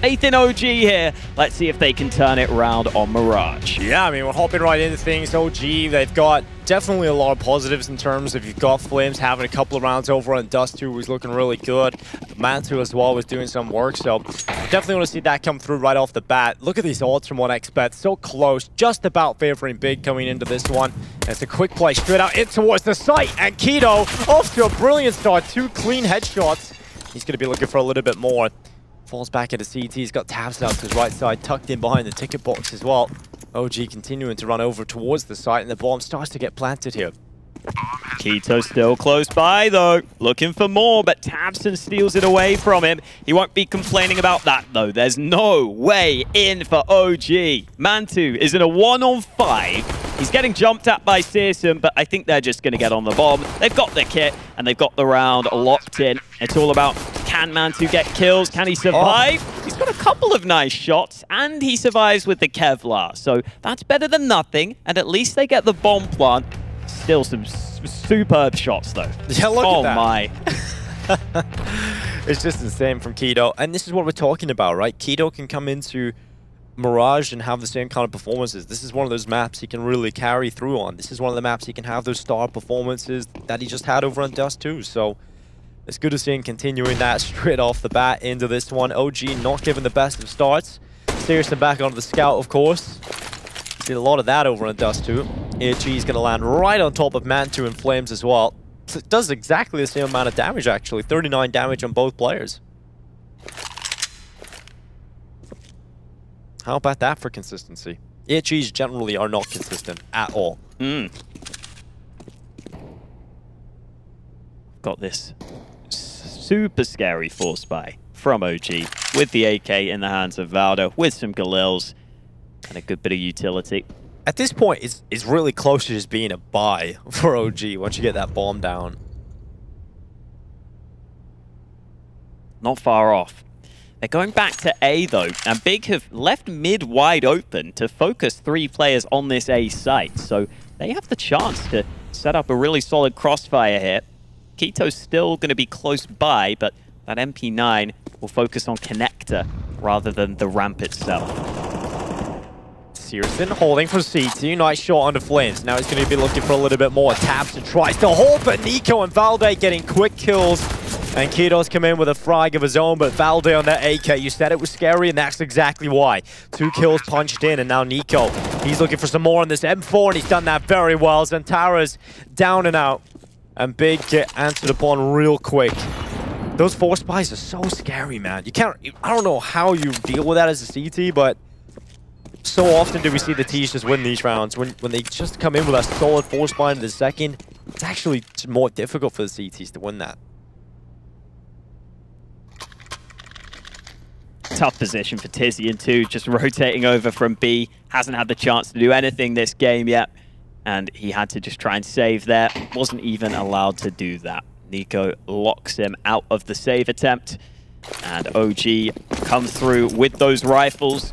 faith in OG here. Let's see if they can turn it around on Mirage. Yeah, I mean, we're hopping right into things. OG, they've got definitely a lot of positives in terms of you've got Flames having a couple of rounds over on Dust 2 was looking really good. Mantu as well was doing some work, so definitely want to see that come through right off the bat. Look at these odds from 1xBet, so close, just about favoring Big coming into this one. And it's a quick play straight out in towards the site, and Keto off to a brilliant start, 2 clean headshots. He's going to be looking for a little bit more. Falls back into CT, he's got tabs out to his right side, tucked in behind the ticket box as well. OG continuing to run over towards the site, and the bomb starts to get planted here. Keto still close by though, looking for more, but tabseN steals it away from him. He won't be complaining about that though. There's no way in for OG. Mantu is in a 1-on-5. He's getting jumped at by searsON, but I think they're just going to get on the bomb. They've got the kit, and they've got the round locked in. It's all about, can Mantu get kills? Can he survive? Oh. He's got a couple of nice shots, and he survives with the Kevlar. So that's better than nothing, and at least they get the bomb plant. Still some superb shots, though. Yeah, look at that. Oh, my. It's just insane from Keto. And this is what we're talking about, right? Keto can come into Mirage and have the same kind of performances. This is one of those maps he can really carry through on. This is one of the maps he can have those star performances that he just had over on Dust 2. So it's good to see him continuing that straight off the bat into this one. OG not given the best of starts. searsON back onto the scout, of course. Did a lot of that over on Dust 2. AG is going to land right on top of Mantu and Flames as well. So it does exactly the same amount of damage, actually. 39 damage on both players. How about that for consistency? AGs generally are not consistent at all. Got this super scary force buy from OG with the AK in the hands of Valdo with some Galils and a good bit of utility. At this point, it's really close to just being a buy for OG once you get that bomb down. Not far off. They're going back to A, though, and Big have left mid wide open to focus 3 players on this A site, so they have the chance to set up a really solid crossfire here. Keto's still going to be close by, but that MP9 will focus on connector rather than the ramp itself. searsON holding for CT. Nice shot onto Flames. Now he's going to be looking for a little bit more. tabseN tries to hold, but Nico and Valde getting quick kills. And Keto's come in with a frag of his own, but Valde on that AK. You said it was scary, and that's exactly why. 2 kills punched in, and now Nico. He's looking for some more on this M4, and he's done that very well. Xantara's down and out. And Big get answered upon real quick. Those force buys are so scary, man. You can't... I don't know how you deal with that as a CT, but so often do we see the T's just win these rounds. When they just come in with a solid force buy in the second, it's actually more difficult for the CTs to win that. Tough position for Tizian too, just rotating over from B. Hasn't had the chance to do anything this game yet. And he had to just try and save there. Wasn't even allowed to do that. Nico locks him out of the save attempt. And OG come through with those rifles.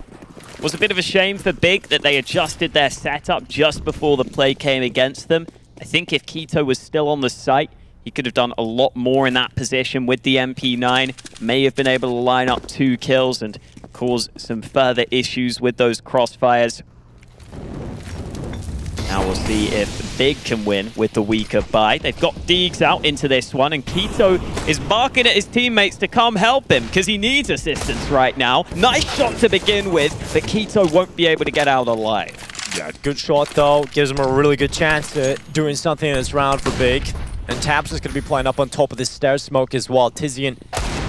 Was a bit of a shame for Big that they adjusted their setup just before the play came against them. I think if Keto was still on the site, he could have done a lot more in that position with the MP9. May have been able to line up 2 kills and cause some further issues with those crossfires. Now we'll see if Big can win with the weaker buy. They've got Deegs out into this one, and Keto is barking at his teammates to come help him because he needs assistance right now. Nice shot to begin with, but Keto won't be able to get out alive. Yeah, good shot though. Gives him a really good chance at doing something in this round for Big. And tabseN's going to be playing up on top of this stair smoke as well. Tizian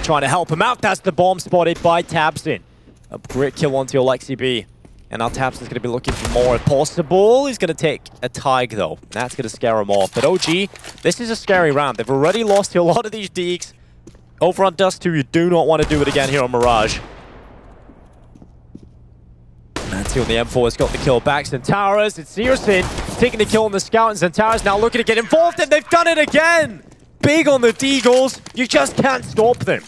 trying to help him out. That's the bomb spotted by tabseN. A great kill onto Alexi B. And now tabseN's going to be looking for more if possible. He's going to take a Tig though. That's going to scare him off. But OG, this is a scary round. They've already lost to a lot of these Deegs. Over on Dust 2, you do not want to do it again here on Mirage. Mantu on the M4 has got the kill back. Xantara's, it's searsON taking the kill on the scout, and Xantara's now looking to get involved, and they've done it again! Big on the Deagles, you just can't stop them.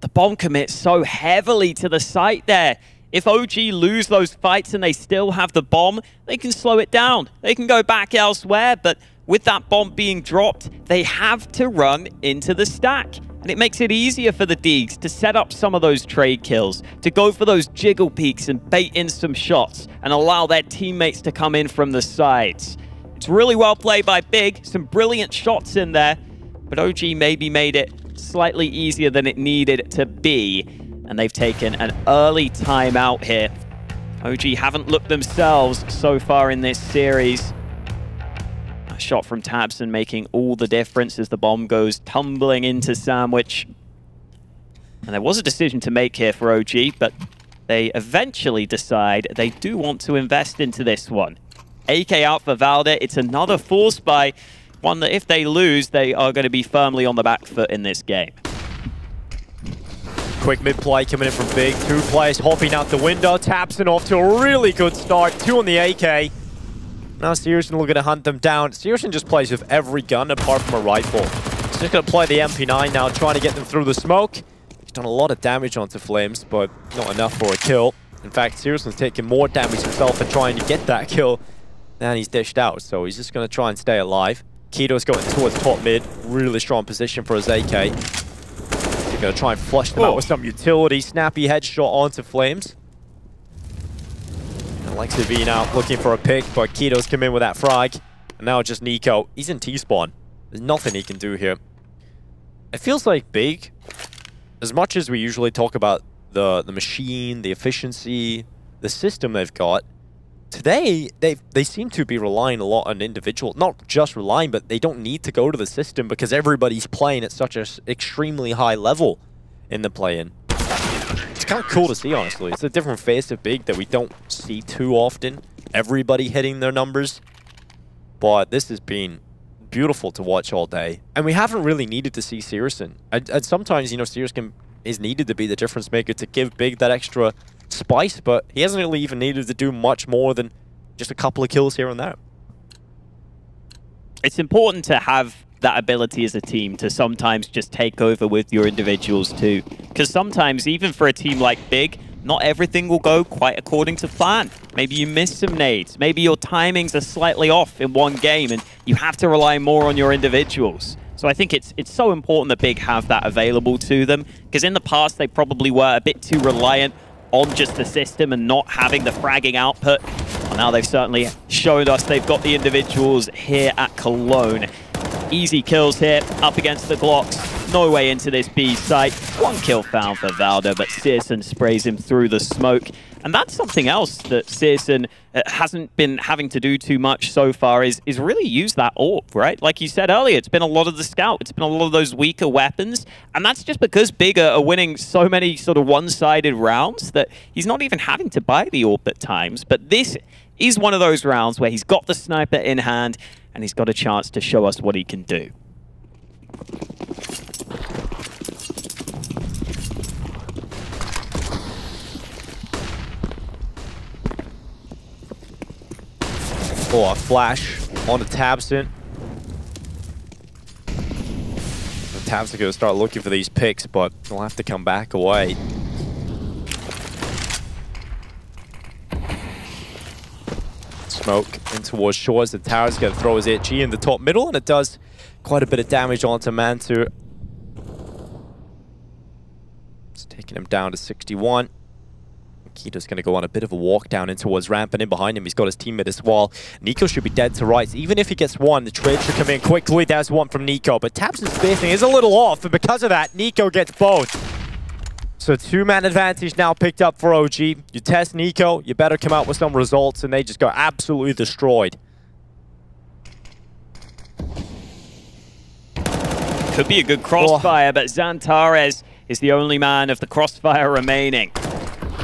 The bomb commits so heavily to the site there. If OG lose those fights and they still have the bomb, they can slow it down. They can go back elsewhere, but with that bomb being dropped, they have to run into the stack. And it makes it easier for the Deags to set up some of those trade kills, to go for those jiggle peeks and bait in some shots and allow their teammates to come in from the sides. It's really well played by Big, some brilliant shots in there, but OG maybe made it slightly easier than it needed to be, and they've taken an early timeout here. OG haven't looked themselves so far in this series. A shot from tabseN making all the difference as the bomb goes tumbling into Sandwich. And there was a decision to make here for OG, but they eventually decide they do want to invest into this one. AK out for Valde. It's another force buy, one that if they lose, they are going to be firmly on the back foot in this game. Quick mid-play coming in from Big. 2 players hopping out the window. tabseN off to a really good start. 2 on the AK. Now Searson looking to hunt them down. Searson just plays with every gun apart from a rifle. He's just going to play the MP9 now, trying to get them through the smoke. He's done a lot of damage onto Flames, but not enough for a kill. In fact, Searson's taking more damage himself and trying to get that kill than he's dished out, so he's just going to try and stay alive. Kito's going towards top mid. Really strong position for his AK. He's going to try and flush them out with some utility. Snappy headshot onto Flames. Alexa V now looking for a pick, but Kito's come in with that frag. And now just NiKo. He's in T-spawn. There's nothing he can do here. It feels like Big, as much as we usually talk about the machine, the efficiency, the system they've got, today they seem to be relying a lot on individual. Not just relying, but they don't need to go to the system because everybody's playing at such an extremely high level in the play-in. It's kind of cool to see, honestly. It's a different face of Big that we don't see too often. Everybody hitting their numbers. But this has been beautiful to watch all day. And we haven't really needed to see Searson. And sometimes, you know, Searson is needed to be the difference maker to give Big that extra spice, but he hasn't really even needed to do much more than just a couple of kills here and there. It's important to have that ability as a team to sometimes just take over with your individuals too. Because sometimes, even for a team like Big, not everything will go quite according to plan. Maybe you miss some nades. Maybe your timings are slightly off in one game and you have to rely more on your individuals. So I think it's so important that Big have that available to them. Because in the past, they probably were a bit too reliant on just the system and not having the fragging output. Well, now they've certainly showed us they've got the individuals here at Cologne. Easy kills here, up against the Glocks. No way into this B site. 1 kill found for Valde, but Searson sprays him through the smoke. And that's something else that Searson hasn't been having to do too much so far is really use that AWP, right? Like you said earlier, it's been a lot of the scout. It's been a lot of those weaker weapons. And that's just because Big are winning so many sort of one-sided rounds that he's not even having to buy the AWP at times. But this is one of those rounds where he's got the sniper in hand and he's got a chance to show us what he can do. Oh, a flash on the tabseN. tabseN going to start looking for these picks, but they'll have to come back away. Smoke in towards Shores. The tower's going to throw his HE in the top middle, and it does quite a bit of damage onto Mantu. It's taking him down to 61. Kito's going to go on a bit of a walk down in towards ramp, and in behind him he's got his teammate as well. NiKo should be dead to rights. Even if he gets one, the trade should come in quickly. There's one from NiKo, but tabseN's spacing is a little off, and because of that, NiKo gets both. So 2-man advantage now picked up for OG. You test NiKo, you better come out with some results, and they just got absolutely destroyed. Could be a good crossfire, but Xantares is the only man of the crossfire remaining.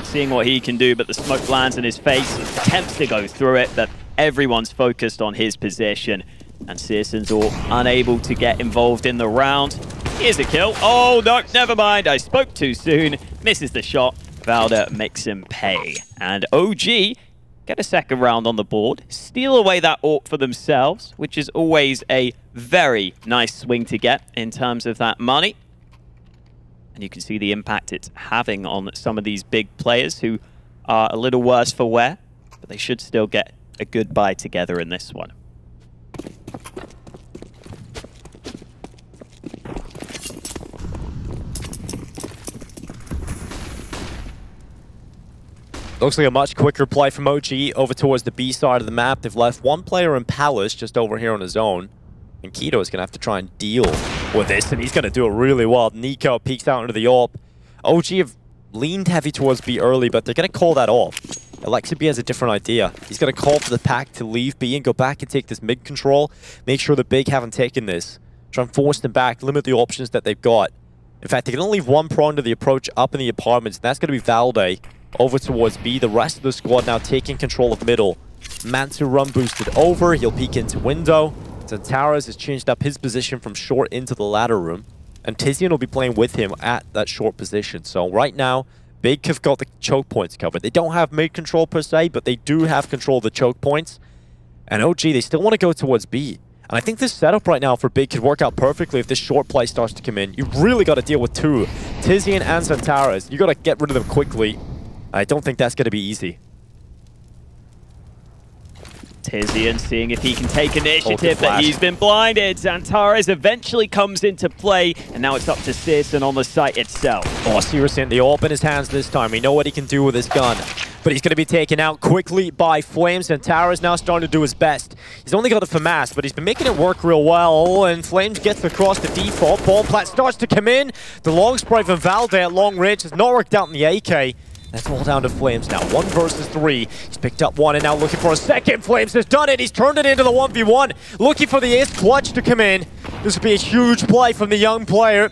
Seeing what he can do, but the smoke lands in his face. He attempts to go through it, but everyone's focused on his position. And Searson's all unable to get involved in the round. Here's a kill. Oh, no, never mind. I spoke too soon. Misses the shot. Valde makes him pay. And OG get a second round on the board. Steal away that AWP for themselves, which is always a very nice swing to get in terms of that money. And you can see the impact it's having on some of these big players who are a little worse for wear, but they should still get a good buy together in this one. Looks like a much quicker play from OG over towards the B side of the map. They've left one player in Palace just over here on his own. And Keto is going to have to try and deal with this, and he's going to do it really well. NiKo peeks out into the AWP. OG have leaned heavy towards B early, but they're going to call that off. Alexa_B has a different idea. He's going to call for the pack to leave B and go back and take this mid control. Make sure the Big haven't taken this. Try and force them back, limit the options that they've got. In fact, they can only leave one prong to the approach up in the apartments, and that's going to be Valde over towards B. The rest of the squad now taking control of middle. Mantu run boosted over. He'll peek into window. Xantares has changed up his position from short into the ladder room. And Tizian will be playing with him at that short position. So right now, Big have got the choke points covered. They don't have mid control per se, but they do have control of the choke points. And OG, they still want to go towards B. And I think this setup right now for Big could work out perfectly if this short play starts to come in. You've really got to deal with two, Tizian and Xantares. You got to get rid of them quickly. I don't think that's going to be easy. Tizian seeing if he can take initiative, but he's been blinded. Xantares eventually comes into play, and now it's up to Searson on the site itself. Oh, Searson, the AWP in his hands this time. We know what he can do with his gun. But he's going to be taken out quickly by Flames. Xantares now starting to do his best. He's only got the FAMAS, but he's been making it work real well. And Flames gets across the default. Bomb plat starts to come in. The long spray from Valde at long range has not worked out in the AK. That's all down to Flames now. 1 versus 3. He's picked up one and now looking for a second. Flames has done it. He's turned it into the 1v1. Looking for the ace clutch to come in. This would be a huge play from the young player.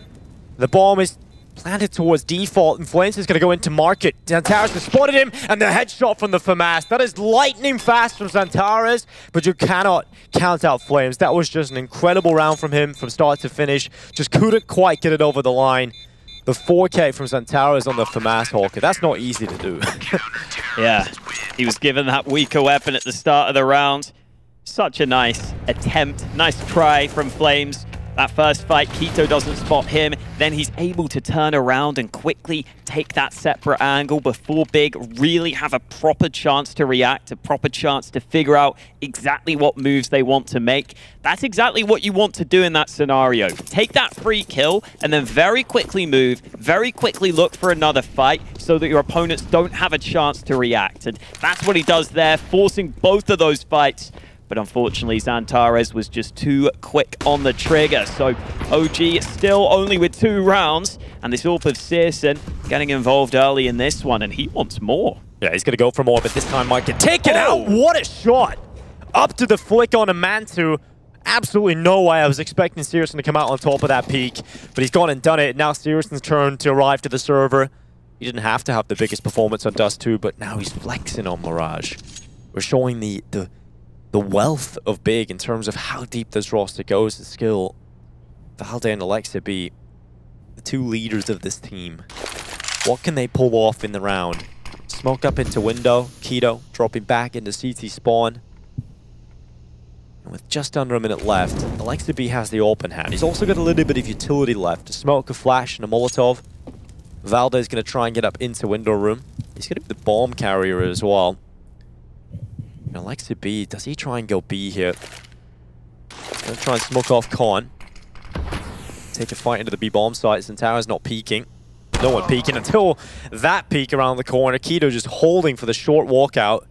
The bomb is planted towards default, and Flames is going to go into market. Xantares has spotted him, and the headshot from the FAMAS. That is lightning fast from Xantares, but you cannot count out Flames. That was just an incredible round from him from start to finish. Just couldn't quite get it over the line. The 4K from Xantares on the FAMAS Hawker, that's not easy to do. Yeah, he was given that weaker weapon at the start of the round. Such a nice attempt, nice try from Flames. That first fight, Keto doesn't spot him. Then he's able to turn around and quickly take that separate angle before Big really have a proper chance to react, a proper chance to figure out exactly what moves they want to make. That's exactly what you want to do in that scenario. Take that free kill and then very quickly move, very quickly look for another fight so that your opponents don't have a chance to react. And that's what he does there, forcing both of those fights. But unfortunately, Xantares was just too quick on the trigger. So OG still only with 2 rounds. And this AWP of Searson getting involved early in this one. And he wants more. Yeah, he's going to go for more, but this time might get taken out. What a shot. Up to the flick on a Mantu. Absolutely no way I was expecting Searson to come out on top of that peak. But he's gone and done it. Now Searson's turn to arrive to the server. He didn't have to have the biggest performance on Dust 2, but now he's flexing on Mirage. We're showing the wealth of Big in terms of how deep this roster goes, the skill. Valde and Alexa_B, the 2 leaders of this team. What can they pull off in the round? Smoke up into window, Keto dropping back into CT spawn. And with just under a minute left, Alexa_B has the open hand. He's also got a little bit of utility left. A smoke, a flash, and a Molotov. Valde is going to try and get up into window room. He's going to be the bomb carrier as well. Alexa_B, does he try and go B here? He's going to try and smoke off Con. Take a fight into the B bomb site. Xantares not peeking. No one peeking until that peek around the corner. Keto just holding for the short walkout.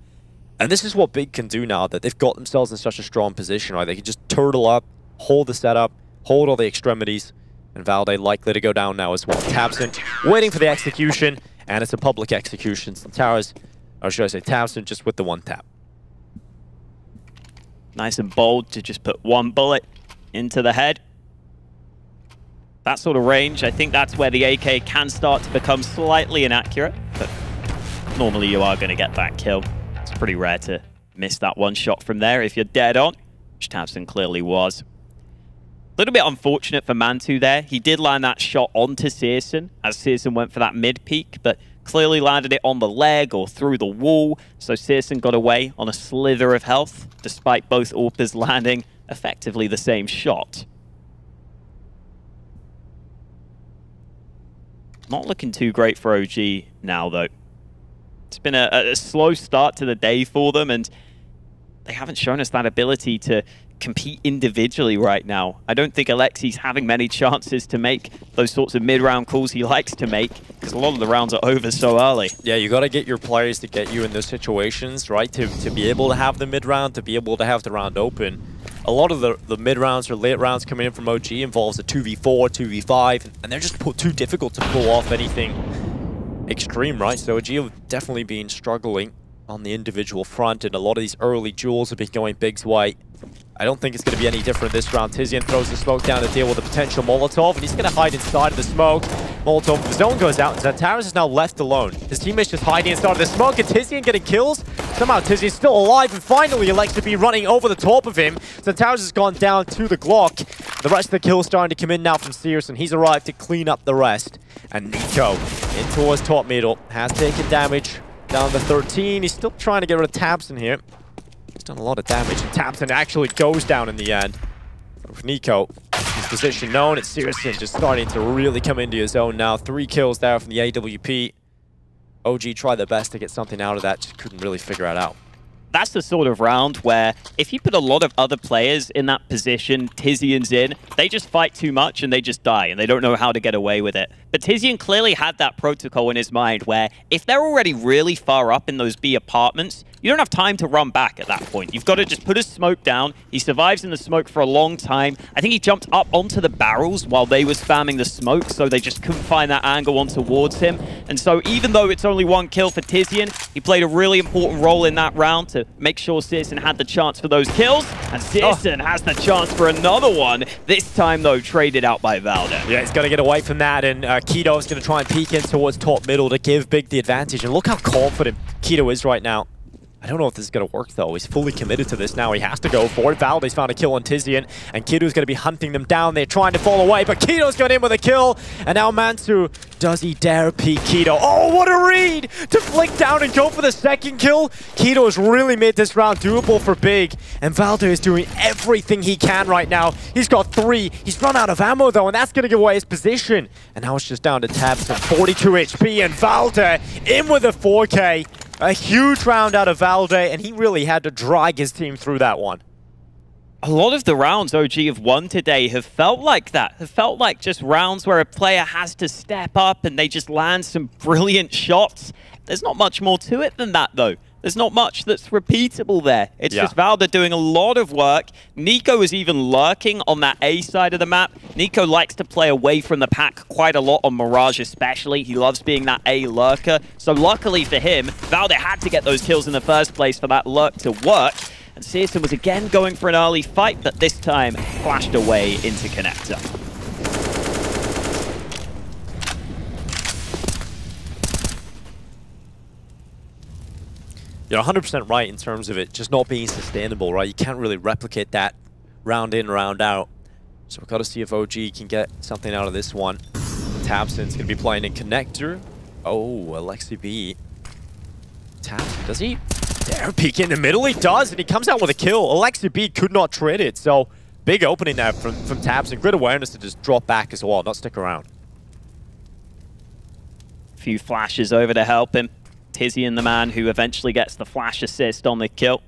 And this is what Big can do now that they've got themselves in such a strong position, right? They can just turtle up, hold the setup, hold all the extremities. And Valde likely to go down now as well. tabseN waiting for the execution, and it's a public execution. Xantares, or should I say tabseN, just with the 1 tap. Nice and bold to just put 1 bullet into the head. That sort of range, I think that's where the AK can start to become slightly inaccurate, but normally you are going to get that kill. It's pretty rare to miss that 1 shot from there if you're dead on, which tabseN clearly was. A little bit unfortunate for Mantu there. He did land that shot onto Searson as Searson went for that mid peek, but clearly landed it on the leg or through the wall, so Searson got away on a slither of health, despite both AWPers landing effectively the same shot. Not looking too great for OG now, though. It's been a slow start to the day for them, and they haven't shown us that ability to compete individually right now. I don't think Alexi's having many chances to make those sorts of mid-round calls he likes to make, because a lot of the rounds are over so early. Yeah, you got to get your players to get you in those situations, right? To be able to have the mid-round, to be able to have the round open. A lot of the mid-rounds or late rounds coming in from OG involves a 2v4, 2v5, and they're just too difficult to pull off anything extreme, right? So OG have definitely been struggling on the individual front, and a lot of these early duels have been going Biggs white. I don't think it's going to be any different this round. Tizian throws the smoke down to deal with a potential Molotov, and he's going to hide inside of the smoke. Molotov, the zone goes out, and Xantares is now left alone. His teammates just hiding inside of the smoke, and Tizian getting kills. Somehow Tizian's still alive, and finally Alexibi running over the top of him. Xantares has gone down to the Glock. The rest of the kills starting to come in now from Sears, and he's arrived to clean up the rest. And NiKo in towards top middle, has taken damage. Down to 13. He's still trying to get rid of tabseN here. He's done a lot of damage, and tabseN actually goes down in the end. But with NiKo, his position known, it's syrsoN just starting to really come into his own now. 3 kills there from the AWP. OG tried their best to get something out of that, just couldn't really figure it out. That's the sort of round where if you put a lot of other players in that position, Tizian's in, they just fight too much and they just die and they don't know how to get away with it. But Tizian clearly had that protocol in his mind where if they're already really far up in those B apartments, you don't have time to run back at that point. You've got to just put his smoke down. He survives in the smoke for a long time. I think he jumped up onto the barrels while they were spamming the smoke, so they just couldn't find that angle on towards him. And so even though it's only 1 kill for Tizian, he played a really important role in that round to make sure syrsoN had the chance for those kills. And syrsoN has the chance for another one. This time, though, traded out by Valde. Yeah, he's got to get away from that, and Keto is going to try and peek in towards top middle to give Big the advantage. And look how confident Keto is right now. I don't know if this is going to work, though. He's fully committed to this now. He has to go for it. Valde's found a kill on Tizian, and Keto's going to be hunting them down. They're trying to fall away, but Keto's got in with a kill. And now Mansu, does he dare peek Keto? Oh, what a read! To flick down and go for the second kill. Keto has really made this round doable for Big, and Valde is doing everything he can right now. He's got 3. He's run out of ammo, though, and that's going to give away his position. And now it's just down to tabseN, 42 HP, and Valde in with a 4K. A huge round out of Valde, and he really had to drag his team through that one. A lot of the rounds OG have won today have felt like that. Have felt like just rounds where a player has to step up and they just land some brilliant shots. There's not much more to it than that, though. There's not much that's repeatable there. It's just Valde doing a lot of work. NiKo is even lurking on that A side of the map. NiKo likes to play away from the pack quite a lot on Mirage especially. He loves being that A lurker. So luckily for him, Valde had to get those kills in the first place for that lurk to work. And syrsoN was again going for an early fight, but this time flashed away into Connector. You're 100% right in terms of it just not being sustainable, right? You can't really replicate that round in, round out. So we've got to see if OG can get something out of this one. tabseN's going to be playing in Connector. Oh, Alexibi. tabseN, does he dare peek in the middle? He does, and he comes out with a kill. Alexibi could not trade it, so big opening there from tabseN. Great awareness to just drop back as well, not stick around. A few flashes over to help him. Tizian, the man who eventually gets the flash assist on the kill.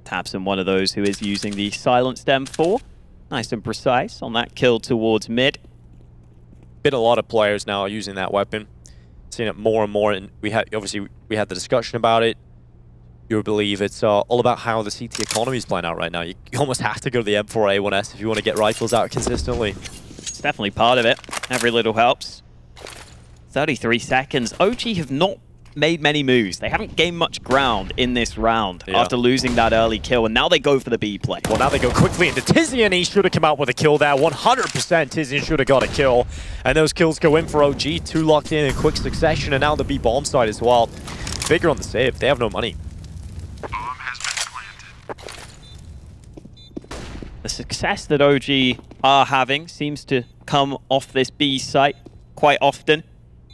tabseN, one of those who is using the silenced M4. Nice and precise on that kill towards mid. Been a lot of players now using that weapon. Seeing it more and more, and we had the discussion about it. You believe it's all about how the CT economy is playing out right now. You almost have to go to the M4A1S if you want to get rifles out consistently. It's definitely part of it. Every little helps. 33 seconds. OG have not made many moves. They haven't gained much ground in this round after losing that early kill, and now they go for the B play. Well, now they go quickly into Tizian. He should have come out with a kill there. 100% Tizian should have got a kill. And those kills go in for OG. 2 locked in quick succession, and now the B bomb side as well. Bigger on the save. They have no money. Bomb has been planted. The success that OG are having seems to come off this B site quite often.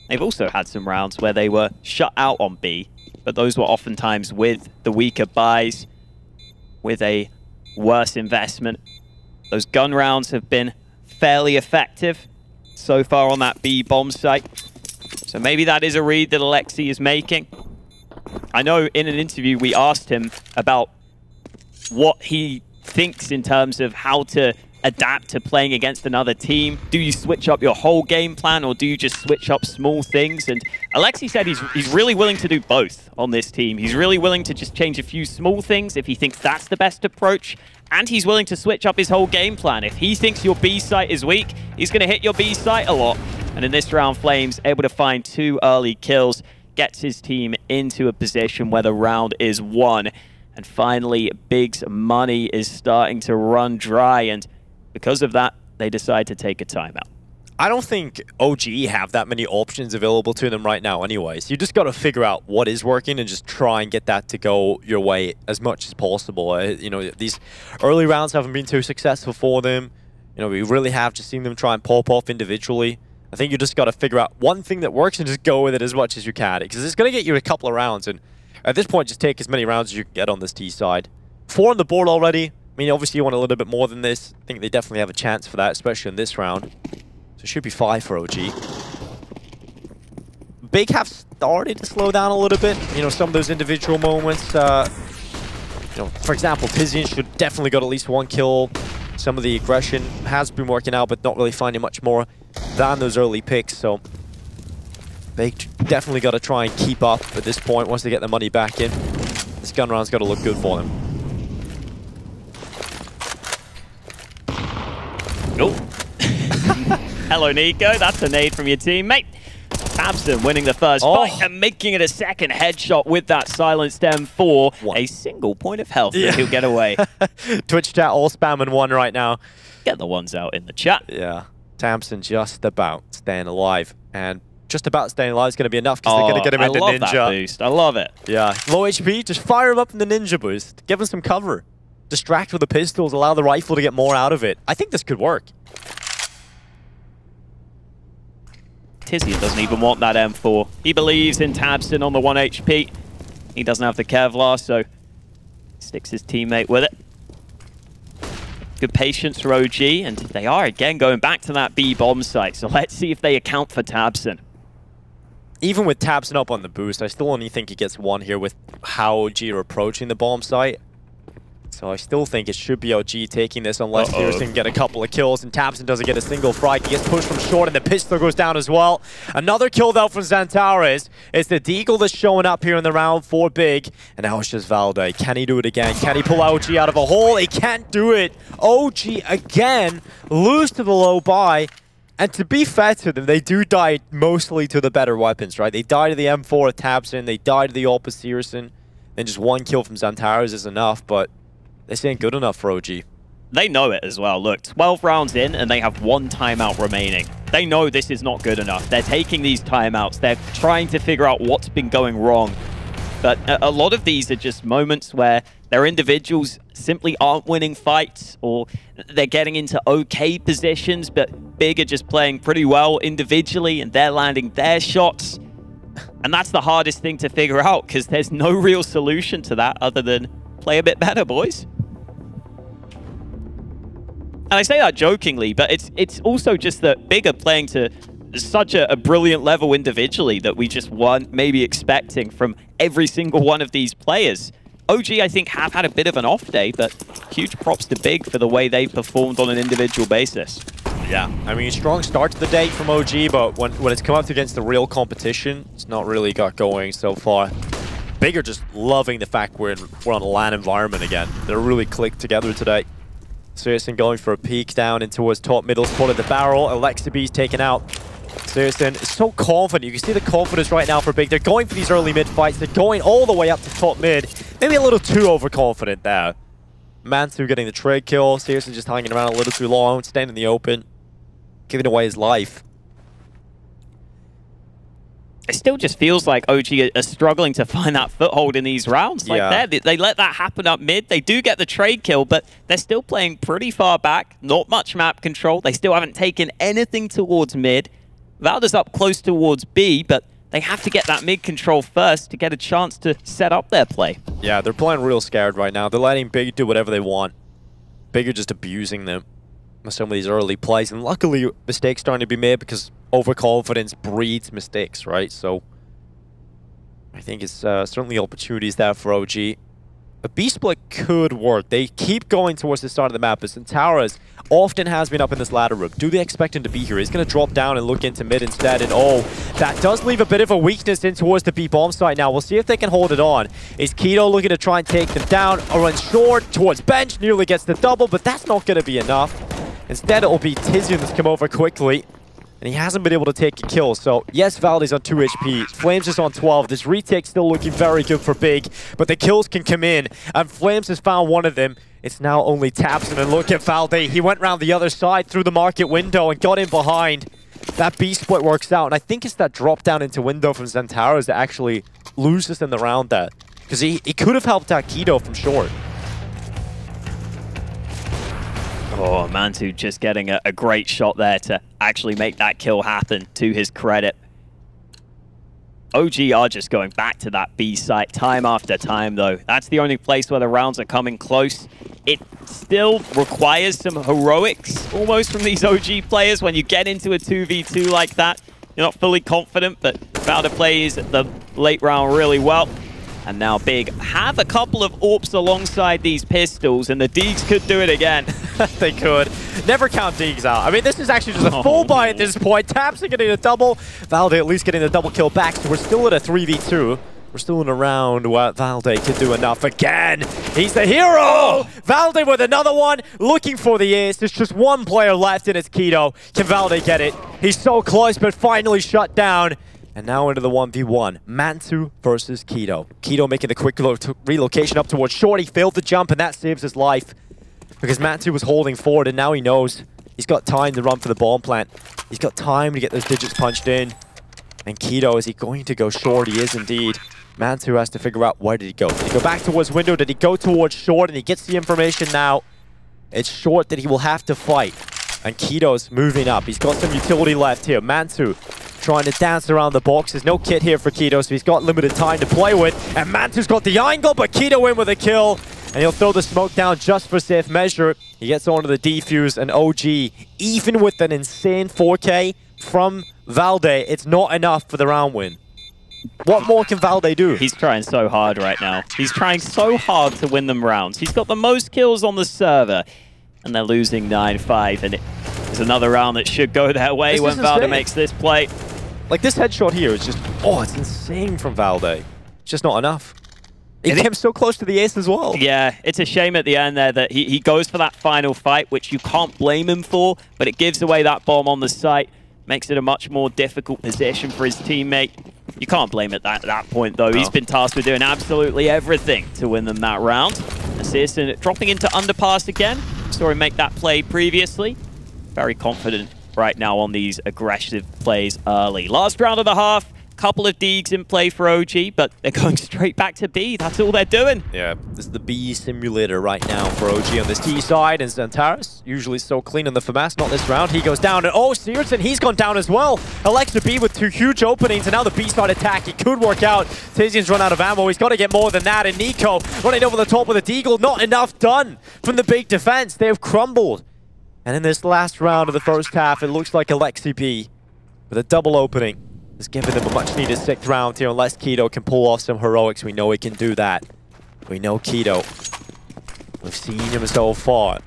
They've also had some rounds where they were shut out on B, but those were oftentimes with the weaker buys, with a worse investment. Those gun rounds have been fairly effective so far on that B bomb site. So maybe that is a read that Alexi is making. I know in an interview we asked him about what he thinks in terms of how to adapt to playing against another team. Do you switch up your whole game plan, or do you just switch up small things? And Alexi said he's really willing to do both on this team. He's really willing to just change a few small things if he thinks that's the best approach, and he's willing to switch up his whole game plan. If he thinks your B site is weak, he's going to hit your B site a lot. And in this round, Flames able to find 2 early kills, gets his team into a position where the round is won. And finally, Big's money is starting to run dry, and because of that, they decide to take a timeout. I don't think OG have that many options available to them right now anyways. You just got to figure out what is working and just try and get that to go your way as much as possible. You know, these early rounds haven't been too successful for them. You know, we really have just seen them try and pop off individually. I think you just got to figure out one thing that works and just go with it as much as you can, because it's going to get you a couple of rounds. And at this point, just take as many rounds as you can get on this T side. 4 on the board already. I mean, obviously you want a little bit more than this. I think they definitely have a chance for that, especially in this round. So it should be 5 for OG. Big have started to slow down a little bit. You know, some of those individual moments. You know, for example, Tizian should definitely got at least 1 kill. Some of the aggression has been working out, but not really finding much more than those early picks. So Big definitely got to try and keep up at this point once they get the money back in. This gun round's got to look good for them. Oh. Hello, Nico. That's a nade from your teammate. tabseN winning the first fight and making it a second headshot with that silenced M4. A single point of health that he'll get away. Twitch chat all spamming 1 right now. Get the ones out in the chat. Yeah. tabseN just about staying alive. And just about staying alive is going to be enough because they're going to get him into Ninja. I love that boost. I love it. Yeah. Low HP, just fire him up in the Ninja boost. Give him some cover. Distract with the pistols, allow the rifle to get more out of it. I think this could work. Tizian doesn't even want that M4. He believes in tabseN on the 1 HP. He doesn't have the Kevlar, so sticks his teammate with it. Good patience for OG, and they are again going back to that B bomb site. So let's see if they account for tabseN. Even with tabseN up on the boost, I still only think he gets 1 here with how OG are approaching the bomb site. So I still think it should be OG taking this unless Fierce can get a couple of kills and tabseN doesn't get a single frag. He gets pushed from short and the pistol goes down as well. Another kill though from Xantares. It's the Deagle that's showing up here in the round for Big. And now it's just Valde. Can he do it again? Can he pull OG out of a hole? He can't do it. OG again lose to the low buy. And to be fair to them, they do die mostly to the better weapons, right? They die to the M4 of tabseN. They die to the AWP of Searson. Then just 1 kill from Xantares is enough, but this ain't good enough for OG. They know it as well. Look, 12 rounds in and they have 1 timeout remaining. They know this is not good enough. They're taking these timeouts. They're trying to figure out what's been going wrong. But a lot of these are just moments where their individuals simply aren't winning fights, or they're getting into okay positions, but Big are just playing pretty well individually and they're landing their shots. And that's the hardest thing to figure out, because there's no real solution to that other than play a bit better, boys. And I say that jokingly, but it's also just that Big are playing to such a brilliant level individually that we just weren't maybe expecting from every single one of these players. OG, I think, have had a bit of an off day, but huge props to Big for the way they performed on an individual basis. Yeah, I mean, strong start to the day from OG, but when it's come up against the real competition, it's not really got going so far. Big are just loving the fact we're on a LAN environment again. They're really clicked together today. Searson going for a peek down in towards top middle spot of the barrel. Alexibee's taken out. Searson is so confident. You can see the confidence right now for Big. They're going for these early mid fights. They're going all the way up to top mid. Maybe a little too overconfident there. Mansu getting the trade kill. Searson just hanging around a little too long, staying in the open, giving away his life. It still just feels like OG are struggling to find that foothold in these rounds. Like they let that happen up mid. They do get the trade kill, but they're still playing pretty far back. Not much map control. They still haven't taken anything towards mid. Valde's up close towards B, but they have to get that mid control first to get a chance to set up their play. Yeah, they're playing real scared right now. They're letting Big do whatever they want. Big are just abusing them with some of these early plays. And luckily, mistakes starting to be made because overconfidence breeds mistakes, right? So I think it's certainly opportunities there for OG. A B-split could work. They keep going towards the start of the map, but Centaurus often has been up in this ladder room. Do they expect him to be here? He's going to drop down and look into mid instead, and oh, that does leave a bit of a weakness in towards the B-bomb site now. We'll see if they can hold it on. Is Keto looking to try and take them down, or run short towards bench, nearly gets the double, but that's not going to be enough. Instead, it will be Tizian that's come over quickly, and he hasn't been able to take a kill. So, yes, Valde's on 2 HP. Flames is on 12. This retake still looking very good for Big, but the kills can come in, and Flames has found one of them. It's now only Tabson, and look at Valde. He went around the other side through the market window and got in behind. That B-split works out, and I think it's that drop down into window from Centaurus that actually loses in the round there. Because he could have helped out Keto from short. Oh, Mantu just getting a great shot there to actually make that kill happen, to his credit. OG are just going back to that B site time after time, though. That's the only place where the rounds are coming close. It still requires some heroics, almost, from these OG players. When you get into a 2v2 like that, you're not fully confident, but Valde plays the late round really well. And now Big have a couple of AWPs alongside these pistols, and the Deegs could do it again. They could. Never count Deegs out. I mean, this is actually just a full buy at this point. Tabson getting a double. Valde at least getting the double kill back, so we're still at a 3v2. We're still in a round where Valde could do enough again. He's the hero! Valde with another one, looking for the ace. There's just one player left, and it's Keto. Can Valde get it? He's so close, but finally shut down. And now into the 1v1. Mantu versus Keto. Keto making the quick relocation up towards short. He failed the jump, and that saves his life. Because Mantu was holding forward, and now he knows he's got time to run for the bomb plant. He's got time to get those digits punched in. And Keto, is he going to go short? He is indeed. Mantu has to figure out, where did he go? Did he go back towards window? Did he go towards short? And he gets the information now. It's short that he will have to fight. And Keto's moving up. He's got some utility left here. Mantu trying to dance around the box. There's no kit here for Keto, so he's got limited time to play with. And Mantu's got the angle, but Keto in with a kill. And he'll throw the smoke down just for safe measure. He gets onto the defuse, and OG, even with an insane 4K from Valde, it's not enough for the round win. What more can Valde do? He's trying so hard right now. He's trying so hard to win them rounds. He's got the most kills on the server, and they're losing 9-5, and it's another round that should go their way when Valde makes this play. Like, this headshot here is just, oh, it's insane from Valde. It's just not enough. He came so close to the ace as well. Yeah, it's a shame at the end there that he goes for that final fight, which you can't blame him for, but it gives away that bomb on the site, makes it a much more difficult position for his teammate. You can't blame it at that point, though. No. He's been tasked with doing absolutely everything to win them that round. Assist and dropping into underpass again. Saw him make that play previously. Very confident right now on these aggressive plays early. Last round of the half. Couple of Deegs in play for OG, but they're going straight back to B. That's all they're doing. Yeah, this is the B simulator right now for OG on this T side, and Centaurus, usually so clean on the FAMAS, not this round. He goes down, and oh, Searson, he's gone down as well. Alexa B with 2 huge openings, and now the B side attack. It could work out. Tizian's run out of ammo. He's got to get more than that, and Nico running over the top with a deagle. Not enough done from the big defense. They have crumbled. And in this last round of the first half, it looks like Alexa B with a double opening is giving them a much-needed 6th round here. Unless Keto can pull off some heroics, we know he can do that. We know Keto. We've seen him so far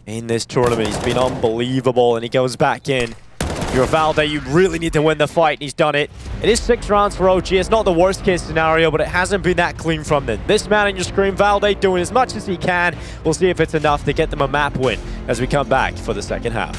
in this tournament. He's been unbelievable, and he goes back in. If you're Valde, you really need to win the fight, and he's done it. It is 6 rounds for OG. It's not the worst-case scenario, but it hasn't been that clean from them. This man on your screen, Valde, doing as much as he can. We'll see if it's enough to get them a map win as we come back for the second half.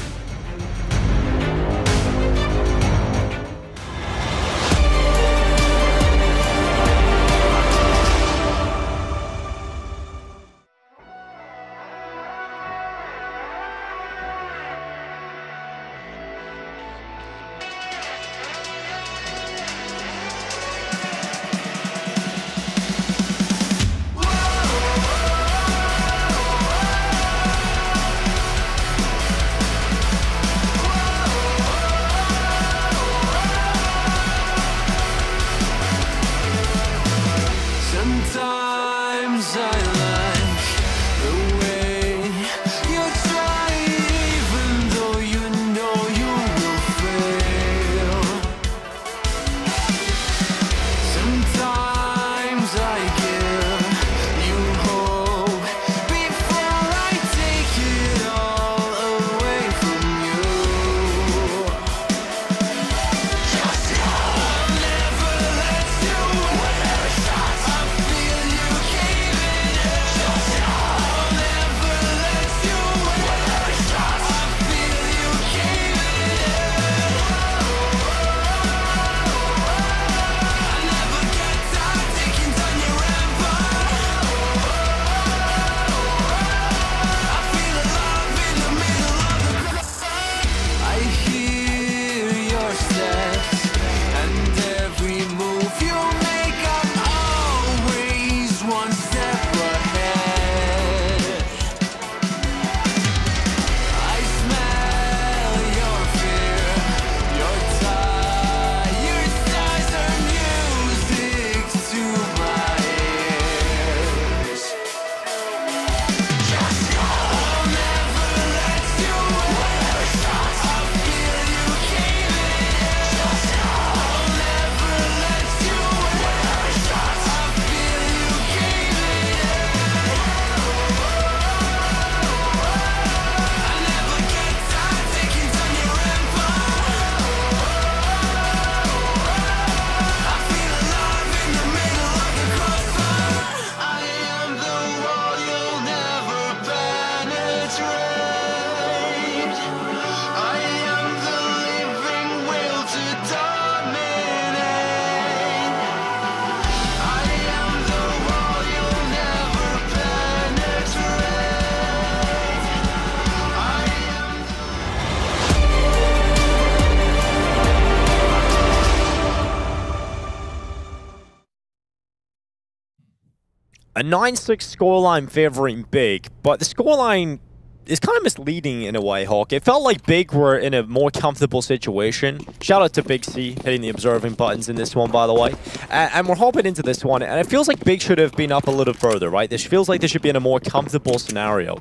A 9-6 scoreline favoring Big, but the scoreline is kind of misleading in a way, Hawk. It felt like Big were in a more comfortable situation. Shout out to Big C, hitting the observing buttons in this one, by the way. And we're hopping into this one, and it feels like Big should have been up a little further, right? This feels like they should be in a more comfortable scenario.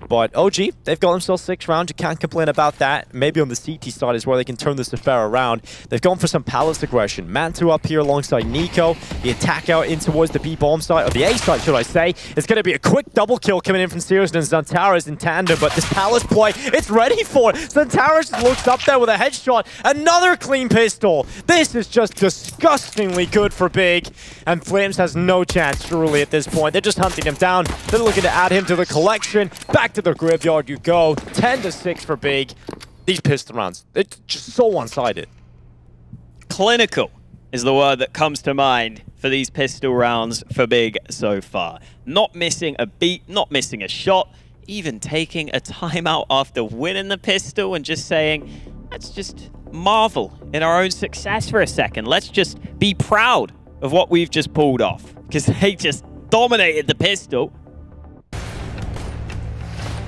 But OG, they've got themselves 6 rounds. You can't complain about that. Maybe on the CT side is where they can turn this affair around. They've gone for some palace aggression. Mantu up here alongside Nico. The attack out in towards the B-bomb side, or the A side, should I say. It's going to be a quick double kill coming in from SyrsoN and Xantares in tandem, but this palace play, it's ready for it. Xantares just looks up there with a headshot. Another clean pistol. This is just disgustingly good for Big. And Flames has no chance, truly, at this point. They're just hunting him down. They're looking to add him to the collection. Back to the graveyard you go. 10-6 for Big. These pistol rounds, it's just so one-sided. Clinical is the word that comes to mind for these pistol rounds for Big so far. Not missing a beat, not missing a shot, even taking a timeout after winning the pistol and just saying, let's just marvel in our own success for a second. Let's just be proud of what we've just pulled off, because they just dominated the pistol.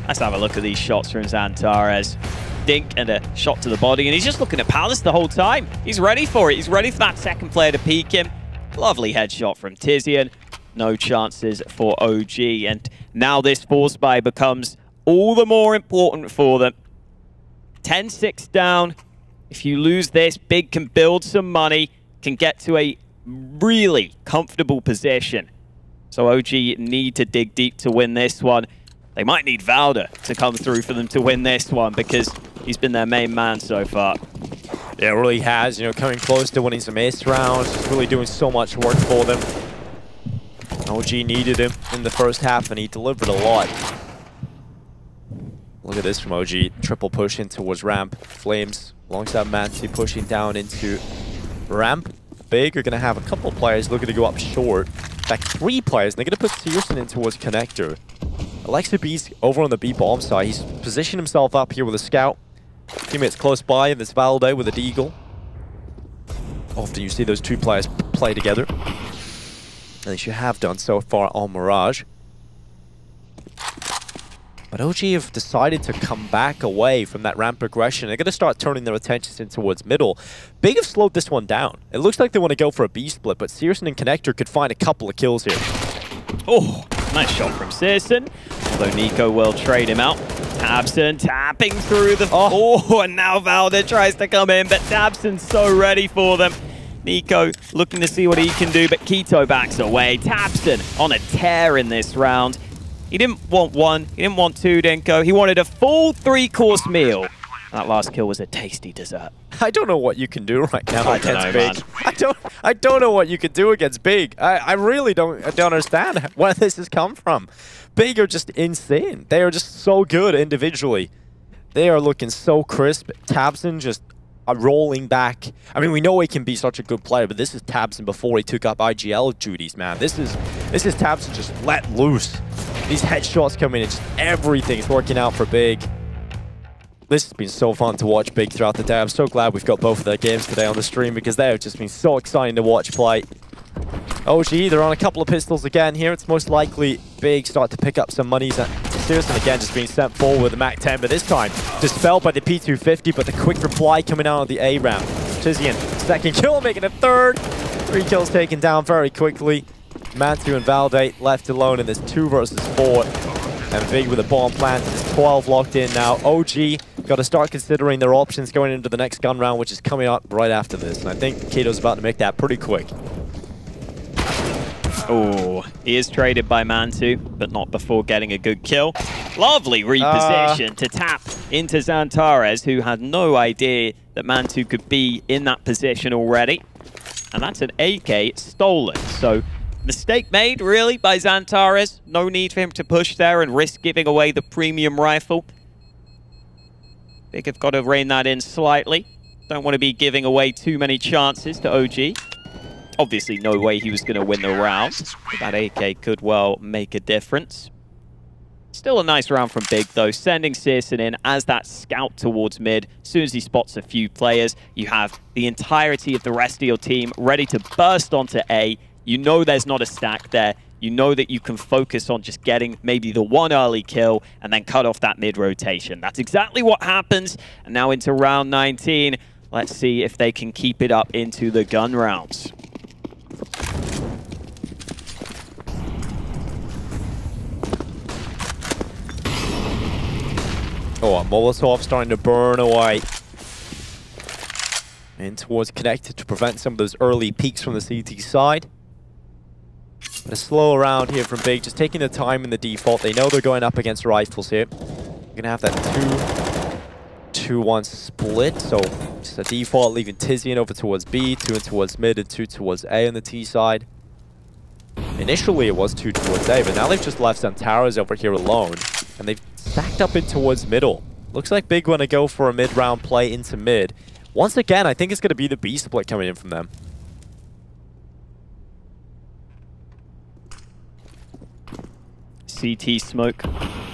Let's have a look at these shots from Xantares. Dink and a shot to the body, and he's just looking at Palace the whole time. He's ready for it. He's ready for that second player to peek him. Lovely headshot from Tizian. No chances for OG, and now this force buy becomes all the more important for them. 10-6 down. If you lose this, Big can build some money, can get to a really comfortable position. So OG need to dig deep to win this one. They might need Valda to come through for them to win this one, because he's been their main man so far. Yeah, it really has. You know, coming close to winning some ace rounds, just really doing so much work for them. OG needed him in the first half, and he delivered a lot. Look at this from OG. Triple push in towards ramp. Flames alongside Mantu pushing down into ramp. Big are going to have a couple of players looking to go up short. In fact, 3 players. And they're going to put SyrsoN in towards connector. Alexa B's over on the B-bomb side. He's positioned himself up here with a scout. Teammates close by, and there's Valde with a deagle. Often you see those 2 players play together. At least you have done so far on Mirage. But OG have decided to come back away from that ramp progression. They're going to start turning their attentions in towards middle. Big have slowed this one down. It looks like they want to go for a B split, but SyrsoN and Connector could find a couple of kills here. Oh, nice shot from SyrsoN. Although Nico will trade him out. tabseN tapping through the... Oh, and now Valda tries to come in, but tabseN's so ready for them. Nico looking to see what he can do, but Keto backs away. tabseN on a tear in this round. He didn't want 1, he didn't want 2, Dinko. He wanted a full 3-course meal. That last kill was a tasty dessert. I don't know what you can do right now against Big. I don't know what you can do against Big. I really don't understand where this has come from. Big are just insane. They are just so good individually. They are looking so crisp. tabseN just rolling back. I mean, we know he can be such a good player, but this is tabseN before he took up IGL duties, man. This is tabseN just let loose. These headshots coming in, just everything's working out for Big. This has been so fun to watch Big throughout the day. I'm so glad we've got both of their games today on the stream, because they have just been so exciting to watch play. OG, they're on a couple of pistols again here. It's most likely Big start to pick up some monies. SyrsoN again just being sent forward with the MAC-10, but this time dispelled by the P250, but the quick reply coming out of the A ramp. Tizian, second kill, making a third. 3 kills taken down very quickly. Mantu and Valde left alone in this 2 versus 4. And Big with a bomb plant. There's 12 locked in now. OG got to start considering their options going into the next gun round, which is coming up right after this. And I think Kato's about to make that pretty quick. Oh, he is traded by Mantu, but not before getting a good kill. Lovely reposition to tap into Xantares, who had no idea that Mantu could be in that position already. And that's an AK stolen. So mistake made, really, by Xantares. No need for him to push there and risk giving away the premium rifle. Big have got to rein that in slightly. Don't want to be giving away too many chances to OG. Obviously, no way he was going to win the round. But that AK could well make a difference. Still a nice round from Big, though. Sending SyrsoN in as that scout towards mid. As soon as he spots a few players, you have the entirety of the rest of your team ready to burst onto A. You know there's not a stack there. you know that you can focus on just getting maybe the one early kill and then cut off that mid-rotation. That's exactly what happens. And now into round 19. Let's see if they can keep it up into the gun rounds. Oh, Molotov starting to burn away. In towards connected to prevent some of those early peaks from the CT side. But a slow round here from Big, just taking the time in the default. They know they're going up against rifles here. They're gonna have that 2-1 split. So just a default, leaving Tizian over towards B, 2 in towards mid, and 2 towards A on the T side. Initially it was 2 towards A, but now they've just left Xantares over here alone. And they've stacked up in towards middle. Looks like Big want to go for a mid-round play into mid. Once again, I think it's going to be the B split coming in from them. CT smoke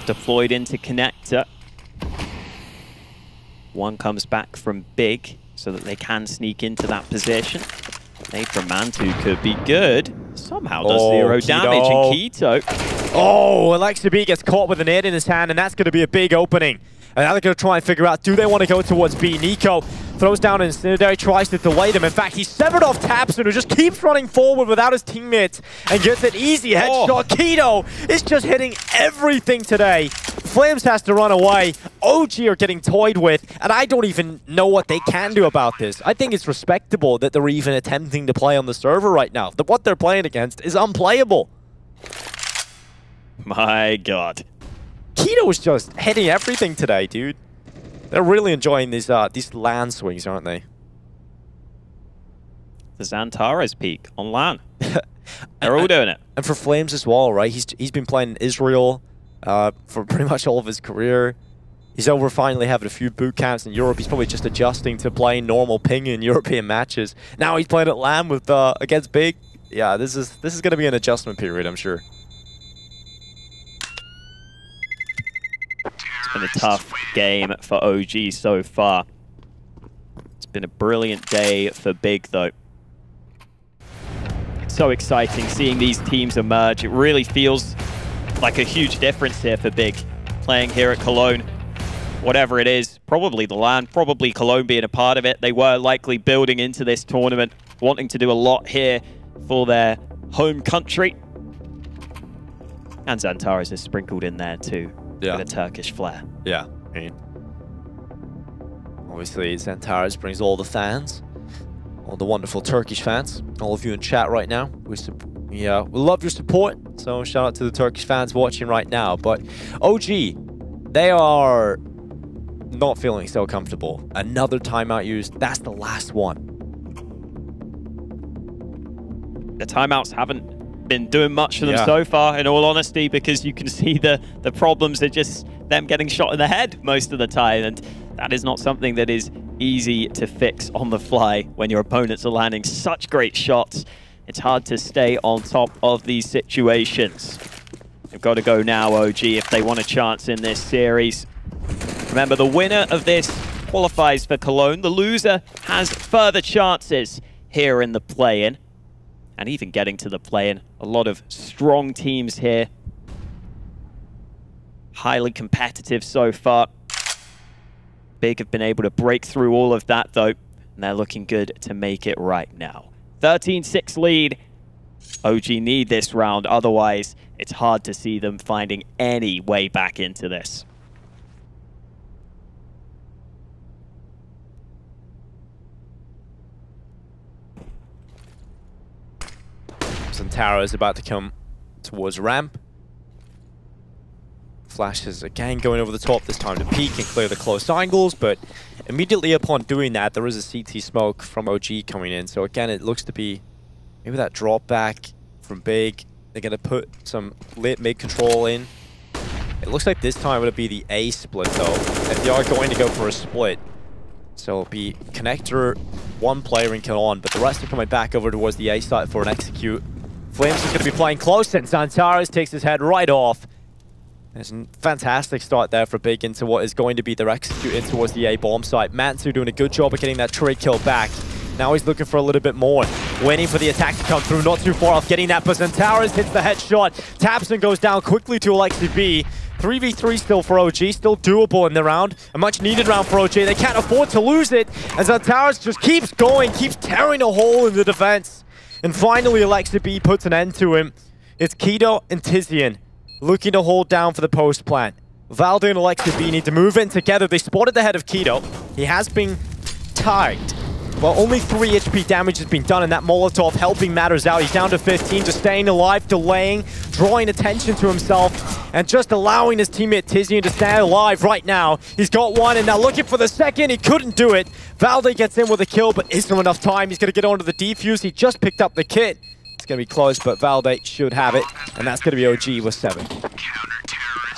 deployed into connector. One comes back from Big so that they can sneak into that position. Nade from Mantu could be good. Somehow does 0 damage, and Keto. Oh, Alexa B gets caught with a nade in his hand, and that's going to be a big opening. And now they're going to try and figure out, do they want to go towards B? Nico throws down an Incendiary, tries to delay them. In fact, he severed off tabseN, who just keeps running forward without his teammates and gets an easy headshot. Oh. Keto is just hitting everything today. Flames has to run away. OG are getting toyed with, and I don't even know what they can do about this. I think it's respectable that they're even attempting to play on the server right now. What they're playing against is unplayable. My God. Keto is just hitting everything today, dude. They're really enjoying these LAN swings, aren't they? The Xantares peak on LAN. They're all doing it. And for Flames as well, right? He's been playing in Israel for pretty much all of his career. He's over finally having a few boot camps in Europe. He's probably just adjusting to playing normal ping in European matches. Now he's playing at LAN with against Big. Yeah, this is going to be an adjustment period, I'm sure. It's been a tough game for OG so far. It's been a brilliant day for Big, though. It's so exciting seeing these teams emerge. It really feels like a huge difference here for Big, playing here at Cologne. Whatever it is, probably the LAN, probably Cologne being a part of it. They were likely building into this tournament, wanting to do a lot here for their home country. And Xantares is sprinkled in there too. Yeah. With a Turkish flair. Yeah, I mean, obviously Xantares brings all the fans, all the wonderful Turkish fans, all of you in chat right now. We love your support, so shout out to the Turkish fans watching right now. But OG, they are not feeling so comfortable. Another timeout used, that's the last one. The timeouts haven't been doing much for them so far, in all honesty, because you can see the problems are just them getting shot in the head most of the time, and that is not something that is easy to fix on the fly when your opponents are landing such great shots. It's hard to stay on top of these situations. They've got to go now, OG, if they want a chance in this series. Remember, the winner of this qualifies for Cologne. The loser has further chances here in the play-in. And even getting to the play-in, a lot of strong teams here. Highly competitive so far. Big have been able to break through all of that, though. And they're looking good to make it right now. 13-6 lead. OG need this round. Otherwise, it's hard to see them finding any way back into this. Xantares is about to come towards ramp. Flash is again going over the top, this time to peek and clear the close angles, but immediately upon doing that, there is a CT smoke from OG coming in. So again, it looks to be maybe that drop back from Big. They're going to put some lit mid control in. It looks like this time it'll be the A split, though, if they are going to go for a split. So it'll be connector, one player in kill on, but the rest are coming back over towards the A side for an execute. Flames is going to be playing close, and Xantares takes his head right off. There's a fantastic start there for Big into what is going to be their execute in towards the A bomb site. Mantu doing a good job of getting that trade kill back. Now he's looking for a little bit more. waiting for the attack to come through. Not too far off getting that, but Xantares hits the headshot. tabseN goes down quickly to Alexi B. 3v3 still for OG, still doable in the round. A much needed round for OG. They can't afford to lose it. And Xantares just keeps going, keeps tearing a hole in the defense. And finally, Alexi B puts an end to him. It's k1to and Tizian looking to hold down for the post plant. Valde and Alexi B need to move in together. They spotted the head of k1to. He has been tagged. Well, only 3 HP damage has been done, and that Molotov helping matters out. He's down to 15, just staying alive, delaying, drawing attention to himself, and just allowing his teammate Tizian to stay alive right now. He's got one, and now looking for the second. He couldn't do it. Valde gets in with a kill, but isn't enough time. He's going to get onto the defuse. He just picked up the kit. It's going to be close, but Valde should have it, and that's going to be OG with 7.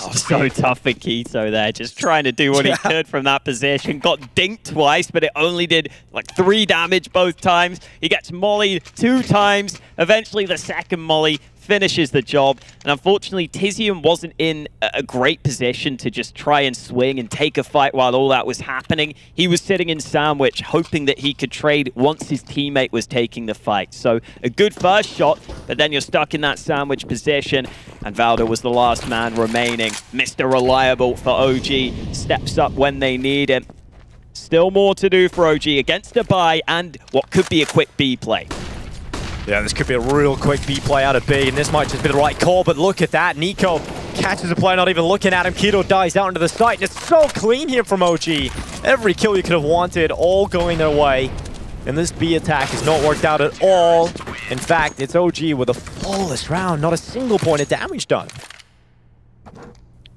Oh, so tough for k1to there, just trying to do what he could from that position. Got dinked twice, but it only did like 3 damage both times. He gets mollied 2 times. Eventually the second molly finishes the job. And unfortunately, Tizian wasn't in a great position to just try and swing and take a fight while all that was happening. He was sitting in sandwich, hoping that he could trade once his teammate was taking the fight. So a good first shot, but then you're stuck in that sandwich position. And Valde was the last man remaining. Mr. Reliable for OG. Steps up when they need him. Still more to do for OG against a buy and what could be a quick B play. Yeah, this could be a real quick B play out of B, and this might just be the right call, but look at that. NiKo catches a player, not even looking at him. k1to dies out into the site, and it's so clean here from OG. Every kill you could have wanted, all going their way. And this B attack has not worked out at all. In fact, it's OG with a flawless round, not a single point of damage done.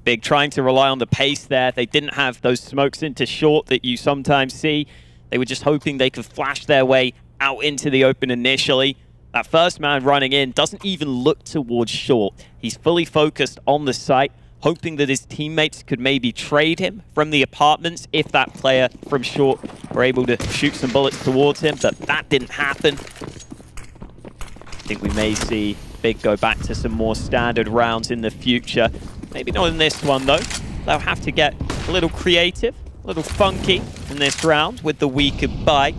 Big trying to rely on the pace there. They didn't have those smokes into short that you sometimes see. They were just hoping they could flash their way out into the open initially. That first man running in doesn't even look towards short. He's fully focused on the site, hoping that his teammates could maybe trade him from the apartments if that player from short were able to shoot some bullets towards him, but that didn't happen. I think we may see Big go back to some more standard rounds in the future. Maybe not in this one, though. They'll have to get a little creative, a little funky in this round with the weaker buy.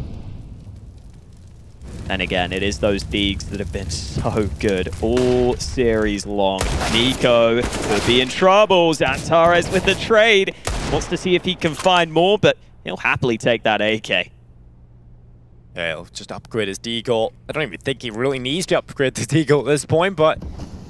And again, it is those Deegs that have been so good all series long. NiKo could be in trouble. Xantares with the trade. Wants to see if he can find more, but he'll happily take that AK. Yeah, he'll just upgrade his deagle. I don't even think he really needs to upgrade the deagle at this point, but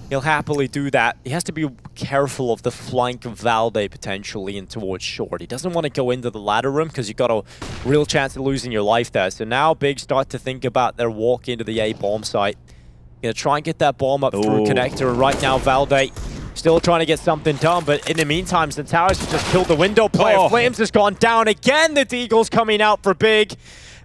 he'll happily do that. He has to be careful of the flank of Valde potentially in towards short. He doesn't want to go into the ladder room because you've got a real chance of losing your life there. So now Big start to think about their walk into the A bomb site. Gonna try and get that bomb up through connector. And right now Valde still trying to get something done, but in the meantime, Xantares has just killed the window player. Flames has gone down again. The deagle's coming out for Big.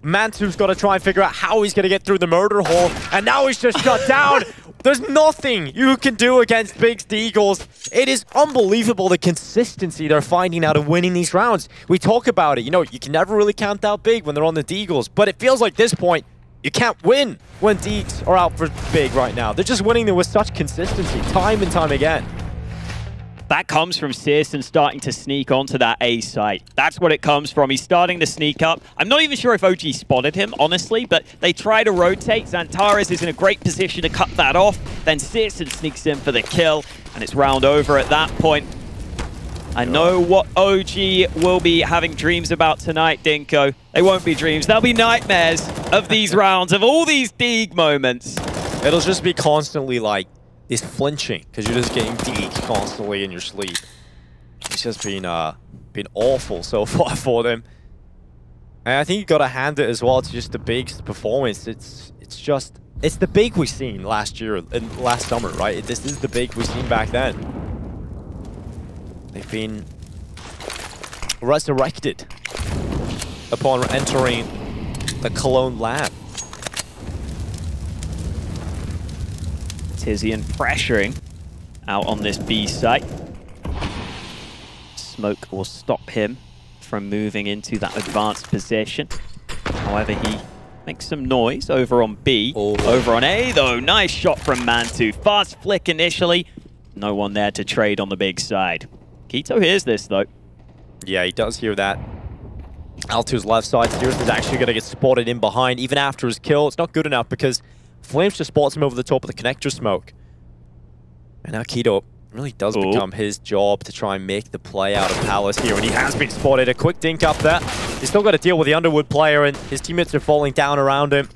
Mantu's got to try and figure out how he's going to get through the murder hole, and now he's just shut down. There's nothing you can do against Big's Deagles. It is unbelievable the consistency they're finding out of winning these rounds. We talk about it, you know, you can never really count out Big when they're on the Deagles, but it feels like this point, you can't win when Deags are out for Big right now. They're just winning them with such consistency, time and time again. That comes from syrsoN starting to sneak onto that A site. That's what it comes from. He's starting to sneak up. I'm not even sure if OG spotted him, honestly, but they try to rotate. Xantares is in a great position to cut that off. Then syrsoN sneaks in for the kill, and it's round over at that point. I know what OG will be having dreams about tonight, Dinko. They won't be dreams. They'll be nightmares of these rounds, of all these Deeg moments. It'll just be constantly like, is flinching because you're just getting deeked constantly in your sleep. It's just been awful so far for them. And I think you gotta hand it as well to just the Big's performance. It's the Big we've seen last year and last summer, right? This is the Big we've seen back then. They've been resurrected upon entering the Cologne lab. Tizian pressuring out on this B site. Smoke will stop him from moving into that advanced position. However, he makes some noise over on B. Over on A, though. Nice shot from Mantu. Fast flick initially. No one there to trade on the Big side. k1to hears this, though. Yeah, he does hear that. Altu's left side. Sirius is actually going to get spotted in behind even after his kill. It's not good enough because Flames just spots him over the top of the connector smoke. And now Keto really does become his job to try and make the play out of Palace here. And he has been spotted. A quick dink up there. He's still got to deal with the Underwood player, and his teammates are falling down around him.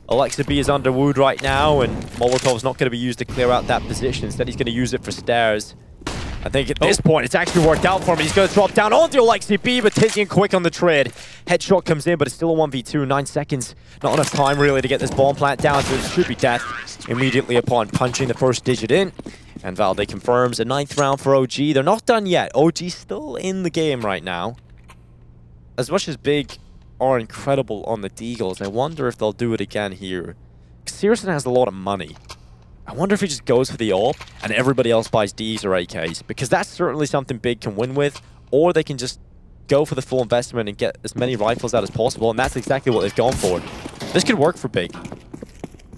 Alexa B is underwood right now, and Molotov's not going to be used to clear out that position. Instead, he's going to use it for stairs. I think at this point, it's actually worked out for him. He's going to drop down onto Alexi B, but Tizian quick on the trade. Headshot comes in, but it's still a 1v2. 9 seconds. Not enough time, really, to get this bomb plant down, so it should be death immediately upon punching the first digit in. And Valde confirms a 9th round for OG. They're not done yet. OG's still in the game right now. As much as Big are incredible on the Deagles, I wonder if they'll do it again here. Searson has a lot of money. I wonder if he just goes for the AWP and everybody else buys Ds or AKs, because that's certainly something Big can win with, or they can just go for the full investment and get as many rifles out as possible, and that's exactly what they've gone for. This could work for Big.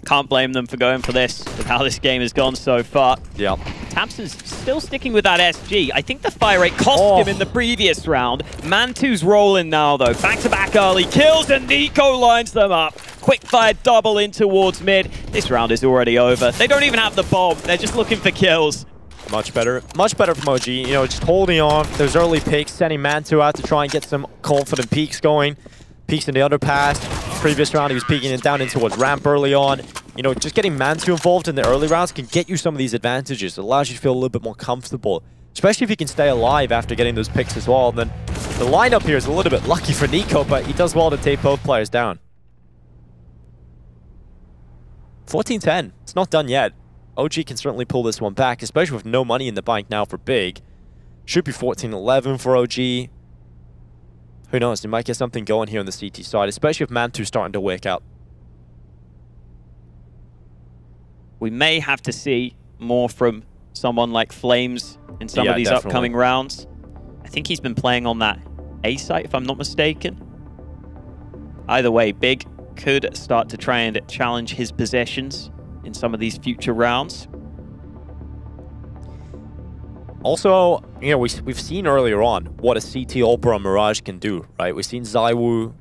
Can't blame them for going for this with how this game has gone so far. Yeah. Tamsin's still sticking with that SG. I think the fire rate cost him in the previous round. Mantu's rolling now, though. Back-to-back early kills, and Nico lines them up. Quick fire double in towards mid. This round is already over. They don't even have the bomb. They're just looking for kills. Much better from OG. You know, just holding on those early picks, sending Mantu out to try and get some confident peeks going. Peeks in the underpass. Previous round, he was peeking it down in towards ramp early on. You know, just getting Mantu involved in the early rounds can get you some of these advantages. It allows you to feel a little bit more comfortable, especially if you can stay alive after getting those picks as well. And then the lineup here is a little bit lucky for Nico, but he does well to take both players down. 14-10. It's not done yet. OG can certainly pull this one back, especially with no money in the bank now for Big. Should be 14-11 for OG. Who knows? They might get something going here on the CT side, especially if Mantu's starting to wake up. We may have to see more from someone like Flames in some of these upcoming rounds. I think he's been playing on that A site, if I'm not mistaken. Either way, Big could start to try and challenge his possessions in some of these future rounds. Also, you know, we've seen earlier on what a CT Opera Mirage can do, right? We've seen ZywOo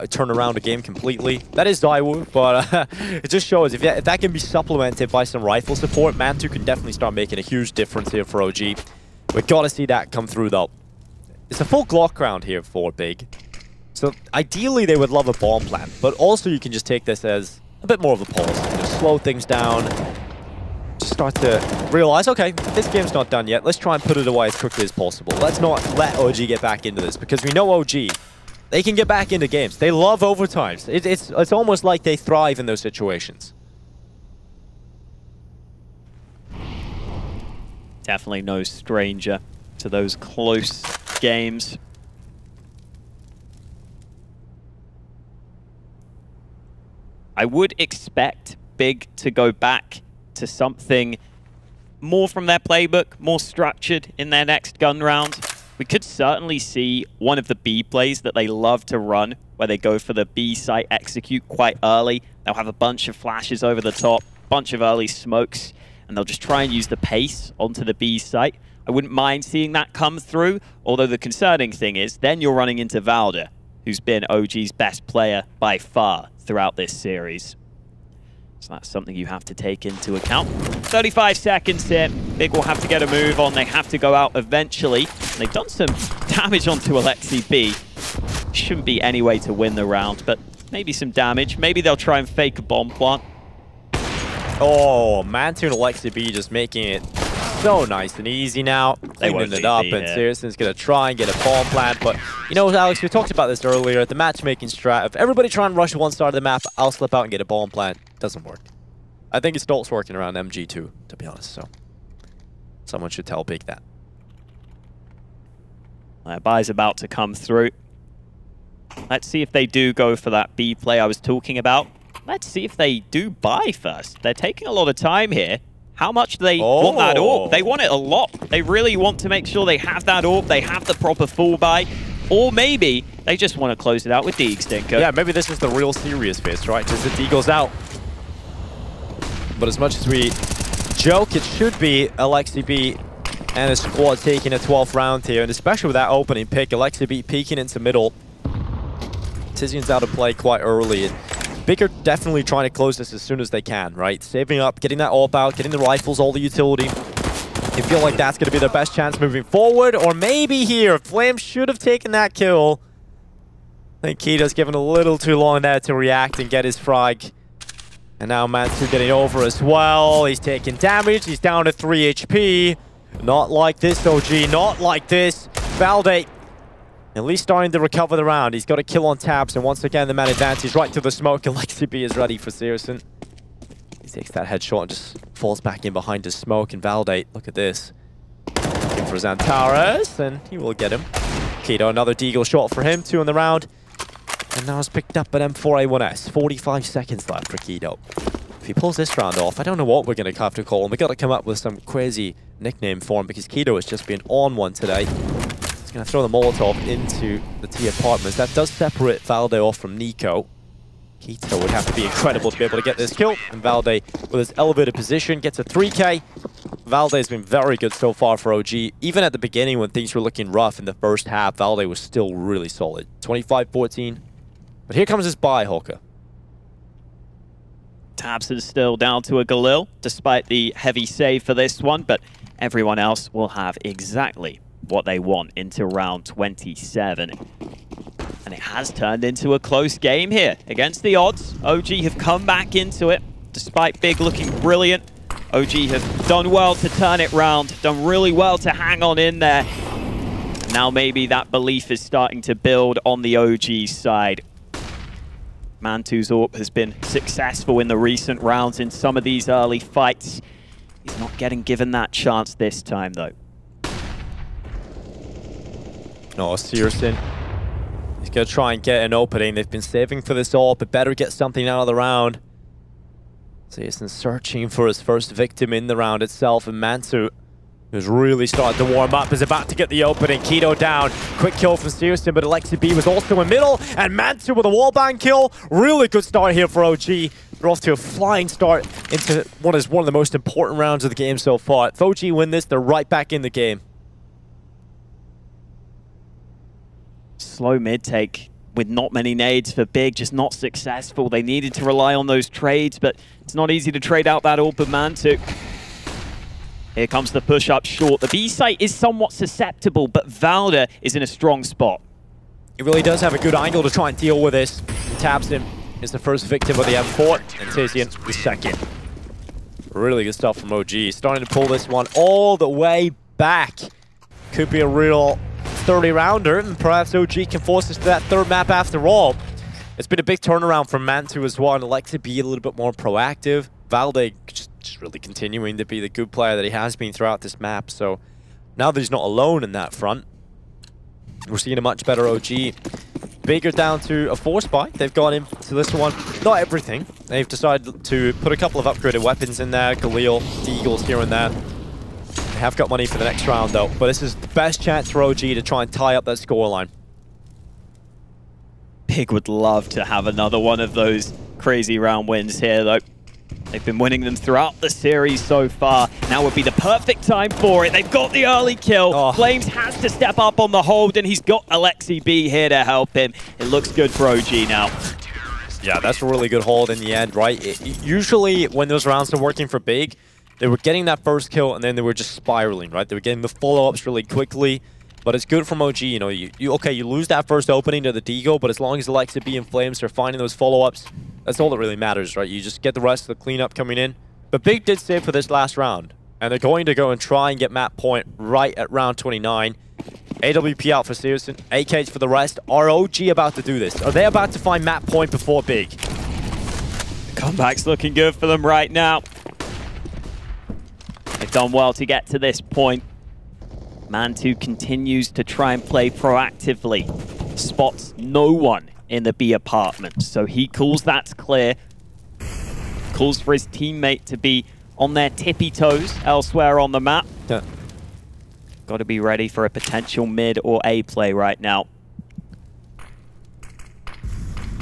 turn around a game completely. That is ZywOo, but it just shows if that can be supplemented by some rifle support, Mantu can definitely start making a huge difference here for OG. We've got to see that come through, though. It's a full Glock round here for Big. So ideally, they would love a bomb plant, but also you can just take this as a bit more of a pause. Just slow things down. Just start to realize, okay, this game's not done yet. Let's try and put it away as quickly as possible. Let's not let OG get back into this, because we know OG, they can get back into games. They love overtimes. It's almost like they thrive in those situations. Definitely no stranger to those close games. I would expect Big to go back to something more from their playbook, more structured in their next gun round. We could certainly see one of the B plays that they love to run, where they go for the B site execute quite early. They'll have a bunch of flashes over the top, bunch of early smokes, and they'll just try and use the pace onto the B site. I wouldn't mind seeing that come through, although the concerning thing is then you're running into Valde, who's been OG's best player by far throughout this series. So that's something you have to take into account. 35 seconds here. Big will have to get a move on. They have to go out eventually. And they've done some damage onto Alexi B. Shouldn't be any way to win the round, but maybe some damage. Maybe they'll try and fake a bomb plant. Oh, Mantu and Alexi B just making it so nice and easy now. They cleaning it up, and Searson's going to try and get a bomb plant. But, you know, Alex, we talked about this earlier. The matchmaking strat, if everybody try and rush one side of the map, I'll slip out and get a bomb plant. Doesn't work. I think it starts working around MG2, to be honest, so someone should tell Big that. That buy's about to come through. Let's see if they do go for that B play I was talking about. Let's see if they do buy first. They're taking a lot of time here. How much do they want that AWP? They want it a lot. They really want to make sure they have that AWP, they have the proper full buy, or maybe they just want to close it out with Deagle Stinker. Yeah, maybe this is the real serious phase, right? Because the Deagle's out. But as much as we joke, it should be Alexi B and his squad taking a 12th round here, and especially with that opening pick, Alexi B peeking into middle. Tizian's out of play quite early. Big are definitely trying to close this as soon as they can, right? Saving up, getting that AWP out, getting the rifles, all the utility. They feel like that's going to be their best chance moving forward. Or maybe here, Flame should have taken that kill. I think Kito's given a little too long there to react and get his frag. And now Mansu getting over as well. He's taking damage. He's down to 3 HP. Not like this, OG. Not like this. Valde at least starting to recover the round. He's got a kill on Tabs, and once again the man advances right to the smoke. Alexi B is ready for Searson. He takes that headshot and just falls back in behind his smoke. And Valde, look at this. Looking for Xantares, and he will get him. Kito, another deagle shot for him. 2 in the round. And now it's picked up at M4A1S. 45 seconds left for Kito. If he pulls this round off, I don't know what we're going to have to call him. We've got to come up with some crazy nickname for him because Kito has just been on one today. He's going to throw the Molotov into the T apartments. That does separate Valde off from Nico. Kito would have to be incredible to be able to get this kill. And Valde, with his elevated position, gets a 3K. Valde has been very good so far for OG. Even at the beginning when things were looking rough in the first half, Valde was still really solid. 25-14. But here comes his buy, Hawker. Tabs is still down to a Galil, despite the heavy save for this one, but everyone else will have exactly what they want into round 27. And it has turned into a close game here. Against the odds, OG have come back into it, despite Big looking brilliant. OG have done well to turn it round, done really well to hang on in there. Now maybe that belief is starting to build on the OG side. Mantu's AWP has been successful in the recent rounds in some of these early fights. He's not getting given that chance this time, though. Oh, Searson. He's going to try and get an opening. They've been saving for this AWP, but better get something out of the round. Searson searching for his first victim in the round itself, and Mantu, who's really started to warm up, is about to get the opening. Kito down. Quick kill from Searson, but Alexi B was also in middle. And Mantu with a wallbang kill. Really good start here for OG. They're off to a flying start into what is one of the most important rounds of the game so far. If OG win this, they're right back in the game. Slow mid-take with not many nades for Big, just not successful. They needed to rely on those trades, but it's not easy to trade out that AWP of Mantu. Here comes the push up short. The B site is somewhat susceptible, but Valde is in a strong spot. He really does have a good angle to try and deal with this. Tabson is the first victim of the M4, and Tizian the second. Really good stuff from OG. Starting to pull this one all the way back. Could be a real 30-rounder, and perhaps OG can force us to that third map after all. It's been a big turnaround from Mantu as well, and Alexi be a little bit more proactive. Valde just really continuing to be the good player that he has been throughout this map. So now that he's not alone in that front, we're seeing a much better OG. Bigger down to a force buy. They've gone into this one. Not everything. They've decided to put a couple of upgraded weapons in there. Galil, Deagles here and there. They have got money for the next round though. But this is the best chance for OG to try and tie up that scoreline. Big would love to have another one of those crazy round wins here though. They've been winning them throughout the series so far. Now would be the perfect time for it. They've got the early kill. Oh. Flames has to step up on the hold, and he's got Alexi B here to help him. It looks good for OG now. Yeah, that's a really good hold in the end, right? Usually when those rounds are working for Big, they were getting that first kill and then they were just spiraling, right? They were getting the follow-ups really quickly. But it's good from OG, you know, you lose that first opening to the Deagle, but as long as Alexi B and Flames are finding those follow-ups, that's all that really matters, right? You just get the rest of the cleanup coming in. But Big did save for this last round, and they're going to go and try and get map point right at round 29. AWP out for Searson, AKs for the rest. Are OG about to do this? Are they about to find map point before Big? The comeback's looking good for them right now. They've done well to get to this point. Mantu continues to try and play proactively. Spots no one in the B apartment, so he calls that clear. Calls for his teammate to be on their tippy toes elsewhere on the map. Yeah. Got to be ready for a potential mid or A play right now.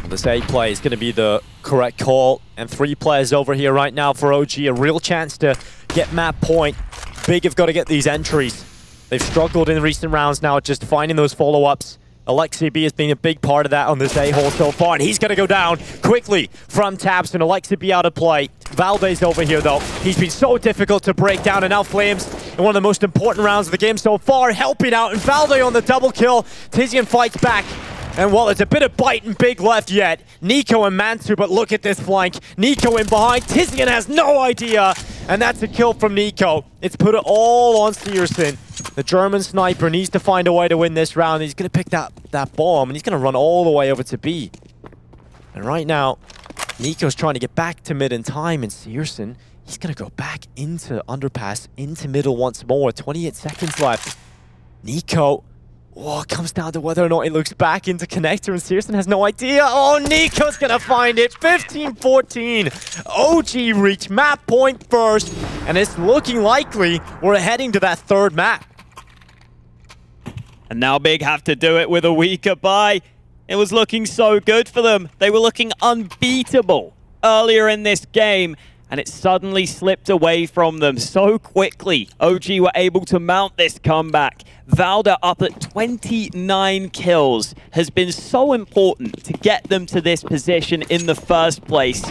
This A play is going to be the correct call, and 3 players over here right now for OG. A real chance to get map point. Big have got to get these entries. They've struggled in recent rounds now just finding those follow-ups. Alexi B has been a big part of that on this A-hole so far, and he's going to go down quickly from tabseN. Alexi B out of play. Valdez over here, though. He's been so difficult to break down, and now Flames, in one of the most important rounds of the game so far, helping out, and Valdez on the double kill. Tizian fights back. And while there's a bit of bite and big left yet, NiKo and Mantu, but look at this flank. NiKo in behind, Tizian has no idea, and that's a kill from NiKo. It's put it all on searsson. The German sniper needs to find a way to win this round. He's going to pick that bomb, and he's going to run all the way over to B. And right now, NiKo's trying to get back to mid in time, and searsson, he's going to go back into underpass, into middle once more. 28 seconds left. NiKo, oh, it comes down to whether or not he looks back into connector, and searsson has no idea. Oh, NiKo's going to find it. 15-14. OG reach map point first, and it's looking likely we're heading to that third map. And now Big have to do it with a weaker buy. It was looking so good for them. They were looking unbeatable earlier in this game, and it suddenly slipped away from them so quickly. OG were able to mount this comeback. Valda up at 29 kills has been so important to get them to this position in the first place.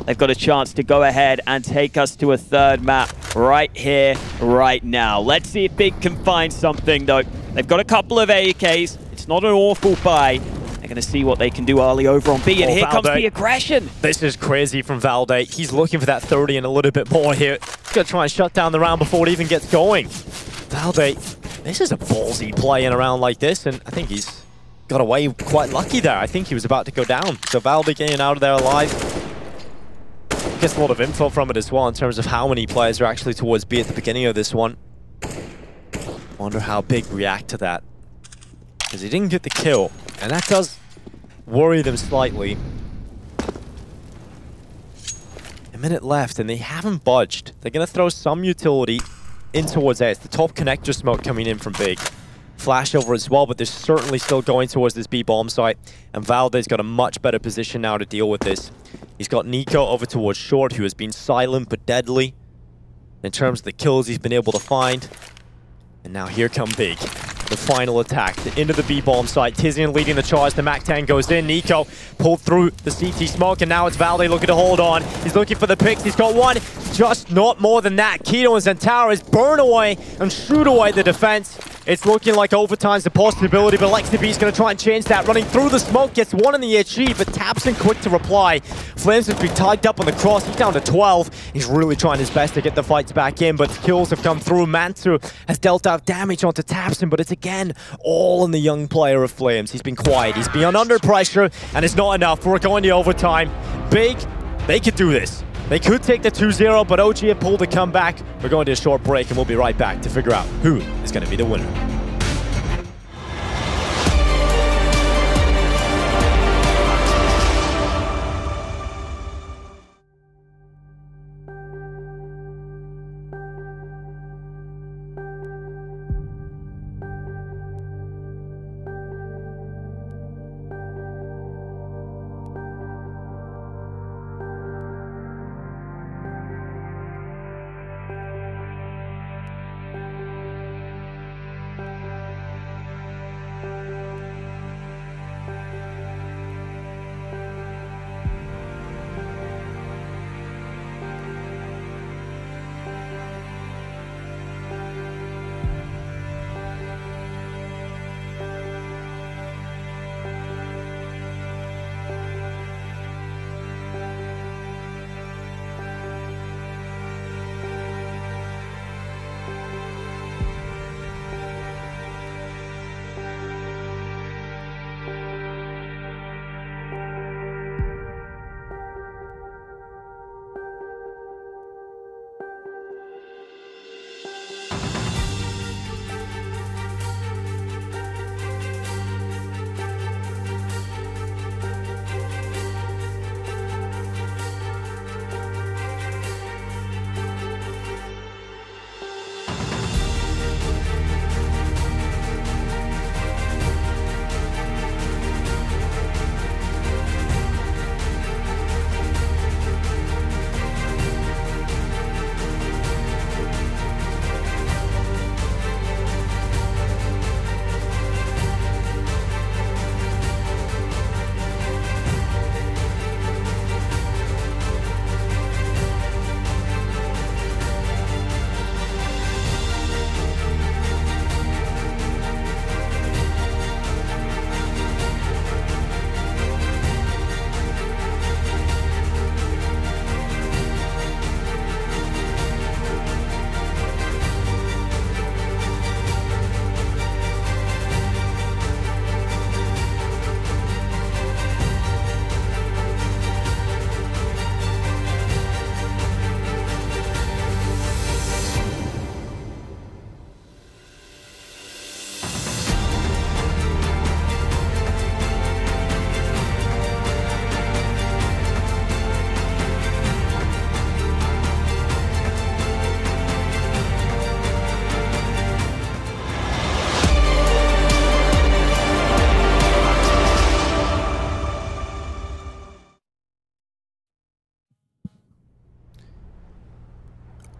They've got a chance to go ahead and take us to a third map right here, right now. Let's see if Big can find something, though. They've got a couple of AKs. It's not an awful buy. They're going to see what they can do early over on B, and here comes the aggression. This is crazy from Valde. He's looking for that 30 and a little bit more here. He's going to try and shut down the round before it even gets going. Valde, this is a ballsy play in a round like this, and I think he's got away quite lucky there. I think he was about to go down. So Valde getting out of there alive. Gets a lot of info from it as well in terms of how many players are actually towards B at the beginning of this one. Wonder how Big react to that, because he didn't get the kill, and that does worry them slightly. A minute left, and they haven't budged. They're going to throw some utility in towards A. It's the top connector smoke coming in from Big. Flash over as well, but they're certainly still going towards this B bomb site, and Valde's got a much better position now to deal with this. He's got NiKo over towards short, who has been silent but deadly in terms of the kills he's been able to find. And now here come Big. The final attack into the B bomb site. Tizian leading the charge. The MAC-10 goes in. NiKo pulled through the CT smoke, and now it's Valde looking to hold on. He's looking for the picks. He's got one. Just not more than that. Keto and Zentauras burn away and shoot away the defense. It's looking like overtime's a possibility, but Alexi B's going to try and change that. Running through the smoke, gets one in the HE, but tabseN quick to reply. Flames has been tagged up on the cross. He's down to 12. He's really trying his best to get the fights back in, but kills have come through. Mantu has dealt out damage onto tabseN, but it's again all in the young player of Flames. He's been quiet. He's been under pressure, and it's not enough. We're going to overtime. Big, they could do this. They could take the 2-0, but OG have pulled a comeback. We're going to a short break, and we'll be right back to figure out who is going to be the winner.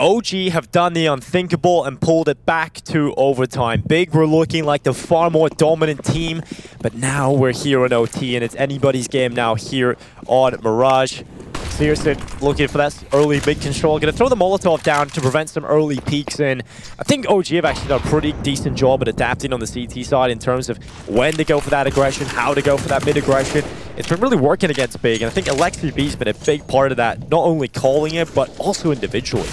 OG have done the unthinkable and pulled it back to overtime. Big were looking like the far more dominant team, but now we're here in OT, and it's anybody's game now here on Mirage. Seriously, looking for that early mid control. Going to throw the Molotov down to prevent some early peeks in. I think OG have actually done a pretty decent job at adapting on the CT side in terms of when to go for that aggression, how to go for that mid aggression. It's been really working against Big, and I think Alexi B's been a big part of that, not only calling it, but also individually.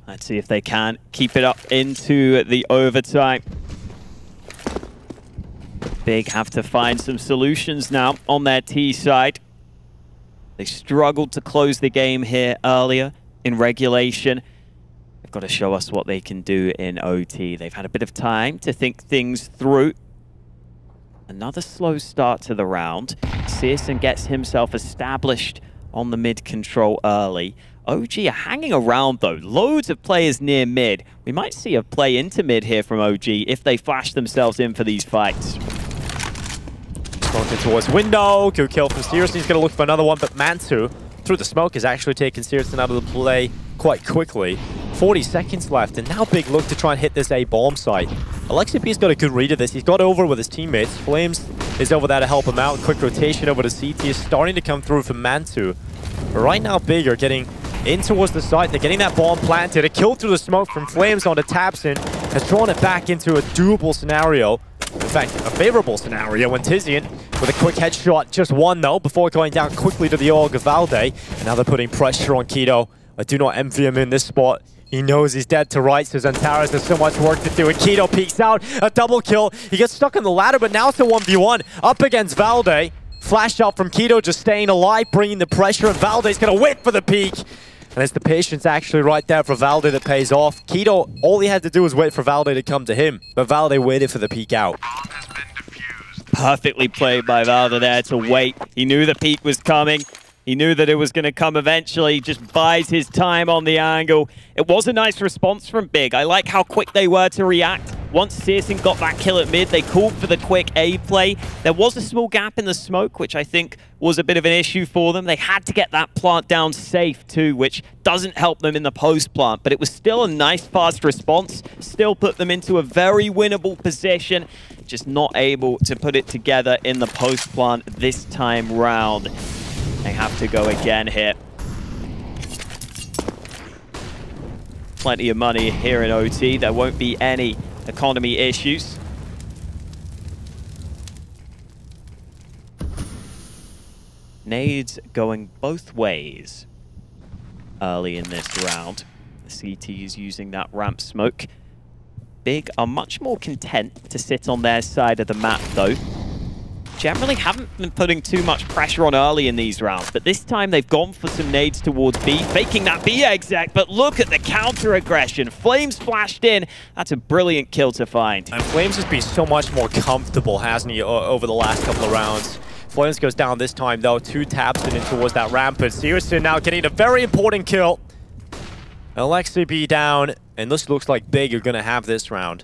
Let's see if they can keep it up into the overtime. Big have to find some solutions now on their T side. They struggled to close the game here earlier in regulation. They've got to show us what they can do in OT. They've had a bit of time to think things through. Another slow start to the round. Searson gets himself established on the mid control early. OG are hanging around though. Loads of players near mid. We might see a play into mid here from OG if they flash themselves in for these fights. Smoking towards window. Good kill from Searson. He's going to look for another one, but Mantu, through the smoke, has actually taken Searson out of the play quite quickly. 40 seconds left, and now Big look to try and hit this A bomb site. Alexi B's got a good read of this. He's got over with his teammates. Flames is over there to help him out. Quick rotation over to CT is starting to come through from Mantu. But right now, Big are getting in towards the site. They're getting that bomb planted. A kill through the smoke from Flames onto tabseN has drawn it back into a doable scenario. In fact, a favorable scenario when Tizian, with a quick headshot, just one though, before going down quickly to the AUG of Valde. And now they're putting pressure on Keto. I do not envy him in this spot. He knows he's dead to rights, so XANTARES has so much work to do, and Keto peeks out, a double kill. He gets stuck on the ladder, but now it's a 1v1 up against Valde. Flash out from Keto, just staying alive, bringing the pressure, and Valde's gonna wait for the peek. And it's the patience actually right there for Valde that pays off. Keto, all he had to do was wait for Valde to come to him, but Valde waited for the peek out. Perfectly played by Valde there to wait. He knew the peek was coming. He knew that it was going to come eventually. Just buys his time on the angle. It was a nice response from Big. I like how quick they were to react. Once Searson got that kill at mid, they called for the quick A play. There was a small gap in the smoke, which I think was a bit of an issue for them. They had to get that plant down safe too, which doesn't help them in the post plant. But it was still a nice fast response. Still put them into a very winnable position. Just not able to put it together in the post plant this time round. They have to go again here. Plenty of money here in OT. There won't be any economy issues. Nades going both ways early in this round. The CT is using that ramp smoke. Big are much more content to sit on their side of the map though. Generally haven't been putting too much pressure on early in these rounds, but this time they've gone for some nades towards B, faking that B exec, but look at the counter-aggression. Flames flashed in. That's a brilliant kill to find. And Flames has been so much more comfortable, hasn't he, over the last couple of rounds. Flames goes down this time, though, 2 taps and in towards that ramp, but Searson now getting a very important kill. Alexi B down, and this looks like Big are going to have this round.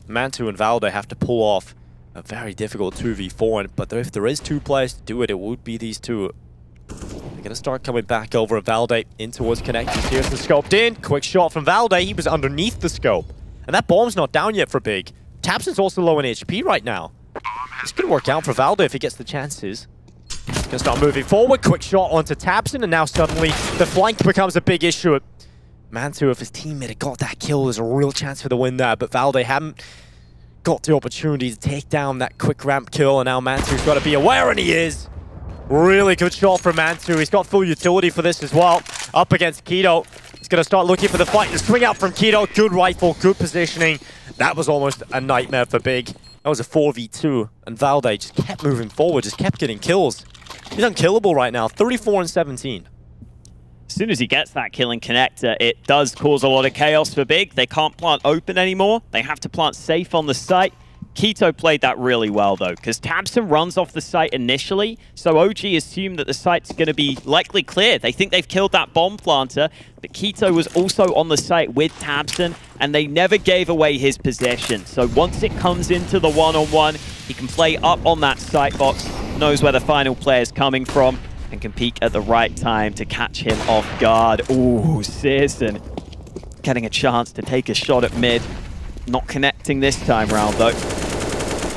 Mantu and Valde have to pull off a very difficult 2v4, but if there is 2 players to do it, it would be these 2. They're going to start coming back over Valde in towards connection. Searson scoped in. Quick shot from Valde. He was underneath the scope. And that bomb's not down yet for Big. tabseN's also low in HP right now. This could work out for Valde if he gets the chances. He's going to start moving forward. Quick shot onto tabseN, and now suddenly the flank becomes a big issue. Mantu, if his teammate had got that kill, there's a real chance for the win there, but Valde hadn't got the opportunity to take down that quick ramp kill, and now Mantu's got to be aware, and he is. Really good shot from Mantu. He's got full utility for this as well. Up against Keto. He's going to start looking for the fight. The swing out from Keto. Good rifle, good positioning. That was almost a nightmare for Big. That was a 4v2, and Valde just kept moving forward, just kept getting kills. He's unkillable right now, 34 and 17. As soon as he gets that killing connector, it does cause a lot of chaos for Big. They can't plant open anymore. They have to plant safe on the site. Keto played that really well, though, because tabseN runs off the site initially, so OG assumed that the site's going to be likely clear. They think they've killed that bomb planter, but Keto was also on the site with tabseN, and they never gave away his position. So once it comes into the one-on-one, he can play up on that site box, knows where the final player is coming from, and can peek at the right time to catch him off guard. Ooh, Searson getting a chance to take a shot at mid. Not connecting this time round, though.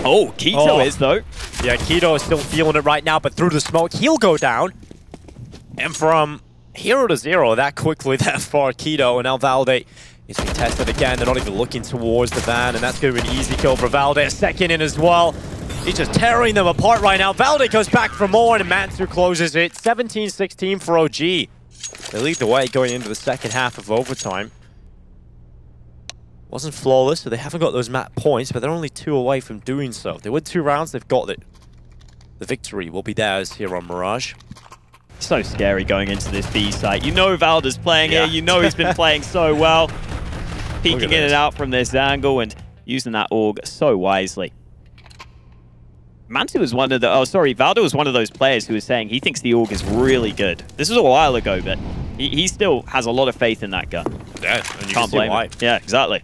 Oh, Keto is, though. Yeah, Keto is still feeling it right now, but through the smoke, he'll go down. And from 0 to 0, that quickly, that far, Keto, and now Valde is being tested again. They're not even looking towards the van, and that's going to be an easy kill for Valde. A second in as well. He's just tearing them apart right now. Valde goes back for more, and Mansu closes it. 17-16 for OG. They lead the way going into the second half of overtime. Wasn't flawless, so they haven't got those map points, but they're only 2 away from doing so. If they win 2 rounds, they've got it. The victory will be theirs here on Mirage. So scary going into this B site. You know Valde's playing here. You know he's been playing so well. Peeking in and out from this angle and using that AUG so wisely. Mansu was one of the... Oh, sorry. Valde was one of those players who was saying he thinks the AUG is really good. This was a while ago, but he still has a lot of faith in that gun. Yeah, and you can't blame him. Yeah, exactly.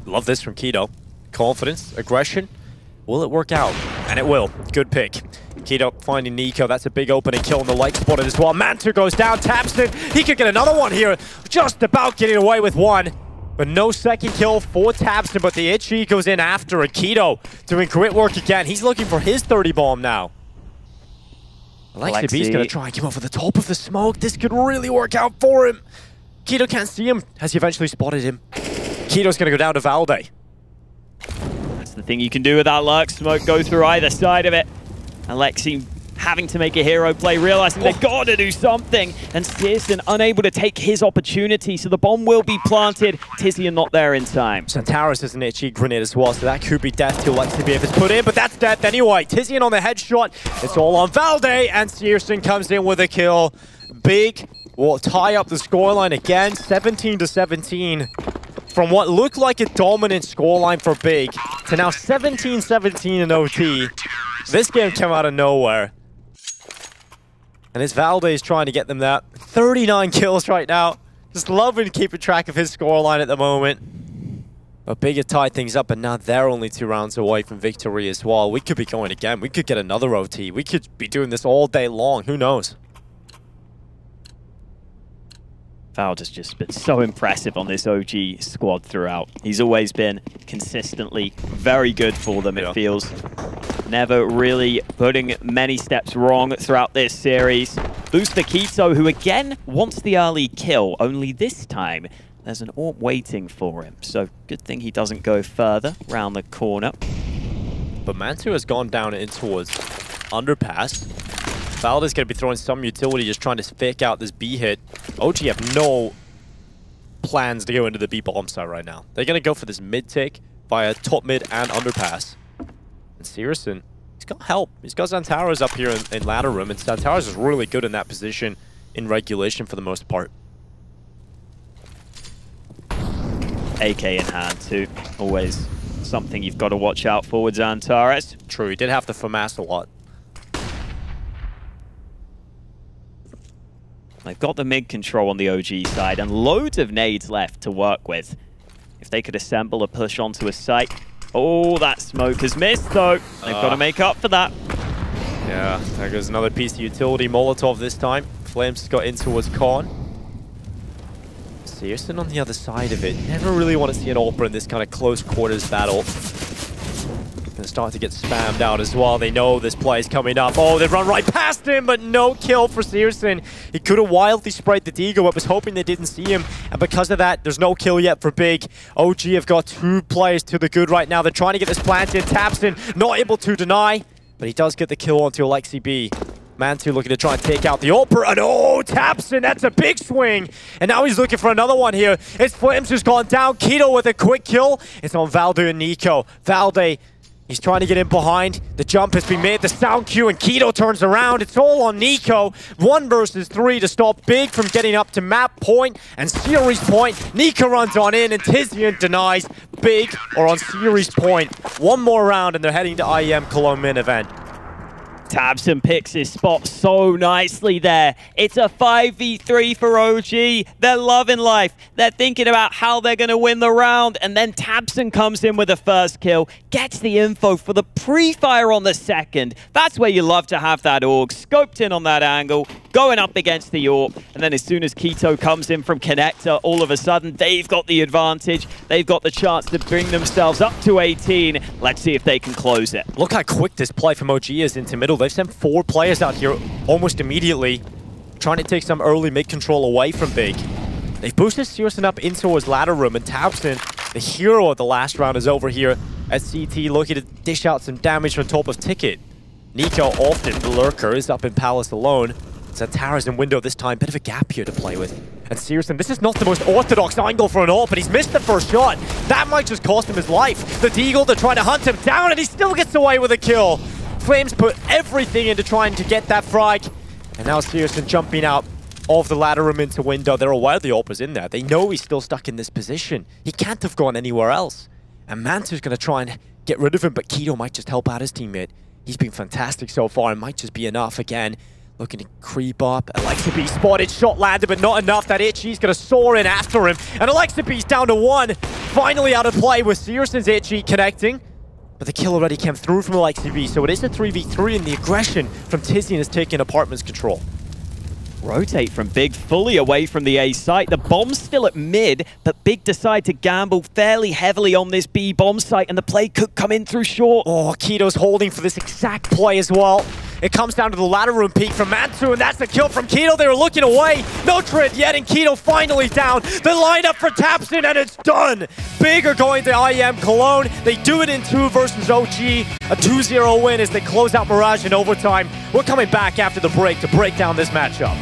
Love this from Keto. Confidence, aggression. Will it work out? And it will. Good pick. Keto finding Nico. That's a big opening kill on the light spotted as well. Mantu goes down, taps it. He could get another one here. Just about getting away with one. But no second kill for Tabson, but the Itchy goes in after it. Keto doing great work again. He's looking for his 30 bomb now. Alexi B's going to try and come off at the top of the smoke. This could really work out for him. Keto can't see him. Has he eventually spotted him? Keto's going to go down to Valde. That's the thing you can do with that Lurk smoke. Go through either side of it. Alexi having to make a hero play, realizing they've got to do something. And Searson unable to take his opportunity, so the bomb will be planted. Tizian not there in time. Santaris has an itchy grenade as well, so that could be death to Alexi B if it's put in, but that's death anyway. Tizian on the headshot. It's all on Valde, and Searson comes in with a kill. Big will tie up the scoreline again, 17-17. From what looked like a dominant scoreline for Big to now 17-17 in OT. This game came out of nowhere. And it's Valde trying to get them that. 39 kills right now. Just loving keeping track of his scoreline at the moment. But Big have tied things up, and now they're only 2 rounds away from victory as well. We could be going again. We could get another OT. We could be doing this all day long. Who knows? Valde's just been so impressive on this OG squad throughout. He's always been consistently very good for them, it feels. Never really putting many steps wrong throughout this series. Booster Keto, who again wants the early kill, only this time there's an AWP waiting for him. So good thing he doesn't go further round the corner. But Mantu has gone down in towards underpass. Valde's going to be throwing some utility, just trying to fake out this B hit. OG have no plans to go into the B bomb site right now. They're going to go for this mid take via top mid and underpass. And Searson, he's got help. He's got Xantaras up here in ladder room, and Xantaras is really good in that position in regulation for the most part. AK in hand too. Always something you've got to watch out for with Xantaras. True, he did have to FAMAS a lot. They've got the mid control on the OG side and loads of nades left to work with. If they could assemble a push onto a site. Oh, that smoke has missed though. They've got to make up for that. Yeah, there goes another piece of utility. Molotov this time. Flames has got in towards Khan. Searson on the other side of it. Never really want to see an AWPer in this kind of close quarters battle. Gonna start to get spammed out as well. They know this play is coming up. Oh, they've run right past him, but no kill for Searson. He could have wildly sprayed the Deagle, but was hoping they didn't see him. And because of that, there's no kill yet for Big. OG have got 2 players to the good right now. They're trying to get this planted. Tabson not able to deny, but he does get the kill onto Alexi B. Mantu looking to try and take out the AWPer, and oh, Tabson, that's a big swing. And now he's looking for another one here. It's Flames who's gone down. Keto with a quick kill. It's on Valde and Nico. Valde, he's trying to get in behind. The jump has been made. The sound cue, and Keto turns around. It's all on Nico. 1 versus 3 to stop Big from getting up to map point and series point. Nico runs on in, and Tizian denies. Big are on series point. 1 more round, and they're heading to IEM Cologne main event. tabseN picks his spot so nicely there. It's a 5v3 for OG. They're loving life. They're thinking about how they're going to win the round. And then tabseN comes in with the first kill, gets the info for the pre-fire on the second. That's where you love to have that AUG. Scoped in on that angle, going up against the AWP. And then as soon as k1to comes in from connector, all of a sudden they've got the advantage. They've got the chance to bring themselves up to 18. Let's see if they can close it. Look how quick this play from OG is into middle. They've sent 4 players out here almost immediately, trying to take some early mid control away from Big. They've boosted searsaN up into his ladder room, and tabseN, the hero of the last round, is over here at CT looking to dish out some damage on top of Ticket. NiKo off it, Lurker is up in Palace alone. Xantare's in window this time, bit of a gap here to play with. And searsaN, this is not the most orthodox angle for an AWP, but he's missed the first shot. That might just cost him his life. The Deagle, they're trying to hunt him down, and he still gets away with a kill. Flames put everything into trying to get that frag. And now searsaN jumping out of the ladder room into window. They're aware the AWP is in there. They know he's still stuck in this position. He can't have gone anywhere else. And Mantu's going to try and get rid of him, but k1to might just help out his teammate. He's been fantastic so far and might just be enough again. Looking to creep up. Alexa spotted, shot landed, but not enough. That Itchy's going to soar in after him. And Alexa down to 1. Finally out of play with searsaN's Itchy connecting. But the kill already came through from Alexa, so it is a 3v3, and the aggression from Tizian has taken Apartment's control. Rotate from Big fully away from the A site. The bomb's still at mid, but Big decide to gamble fairly heavily on this B bomb site, and the play could come in through short. Oh, k1to's holding for this exact play as well. It comes down to the ladder room peek from Mantu, and that's the kill from k1to. They were looking away. No trade yet, and k1to finally down. The lineup for tabseN, and it's done. Big are going to IEM Cologne. They do it in 2 versus OG. A 2-0 win as they close out Mirage in overtime. We're coming back after the break to break down this matchup.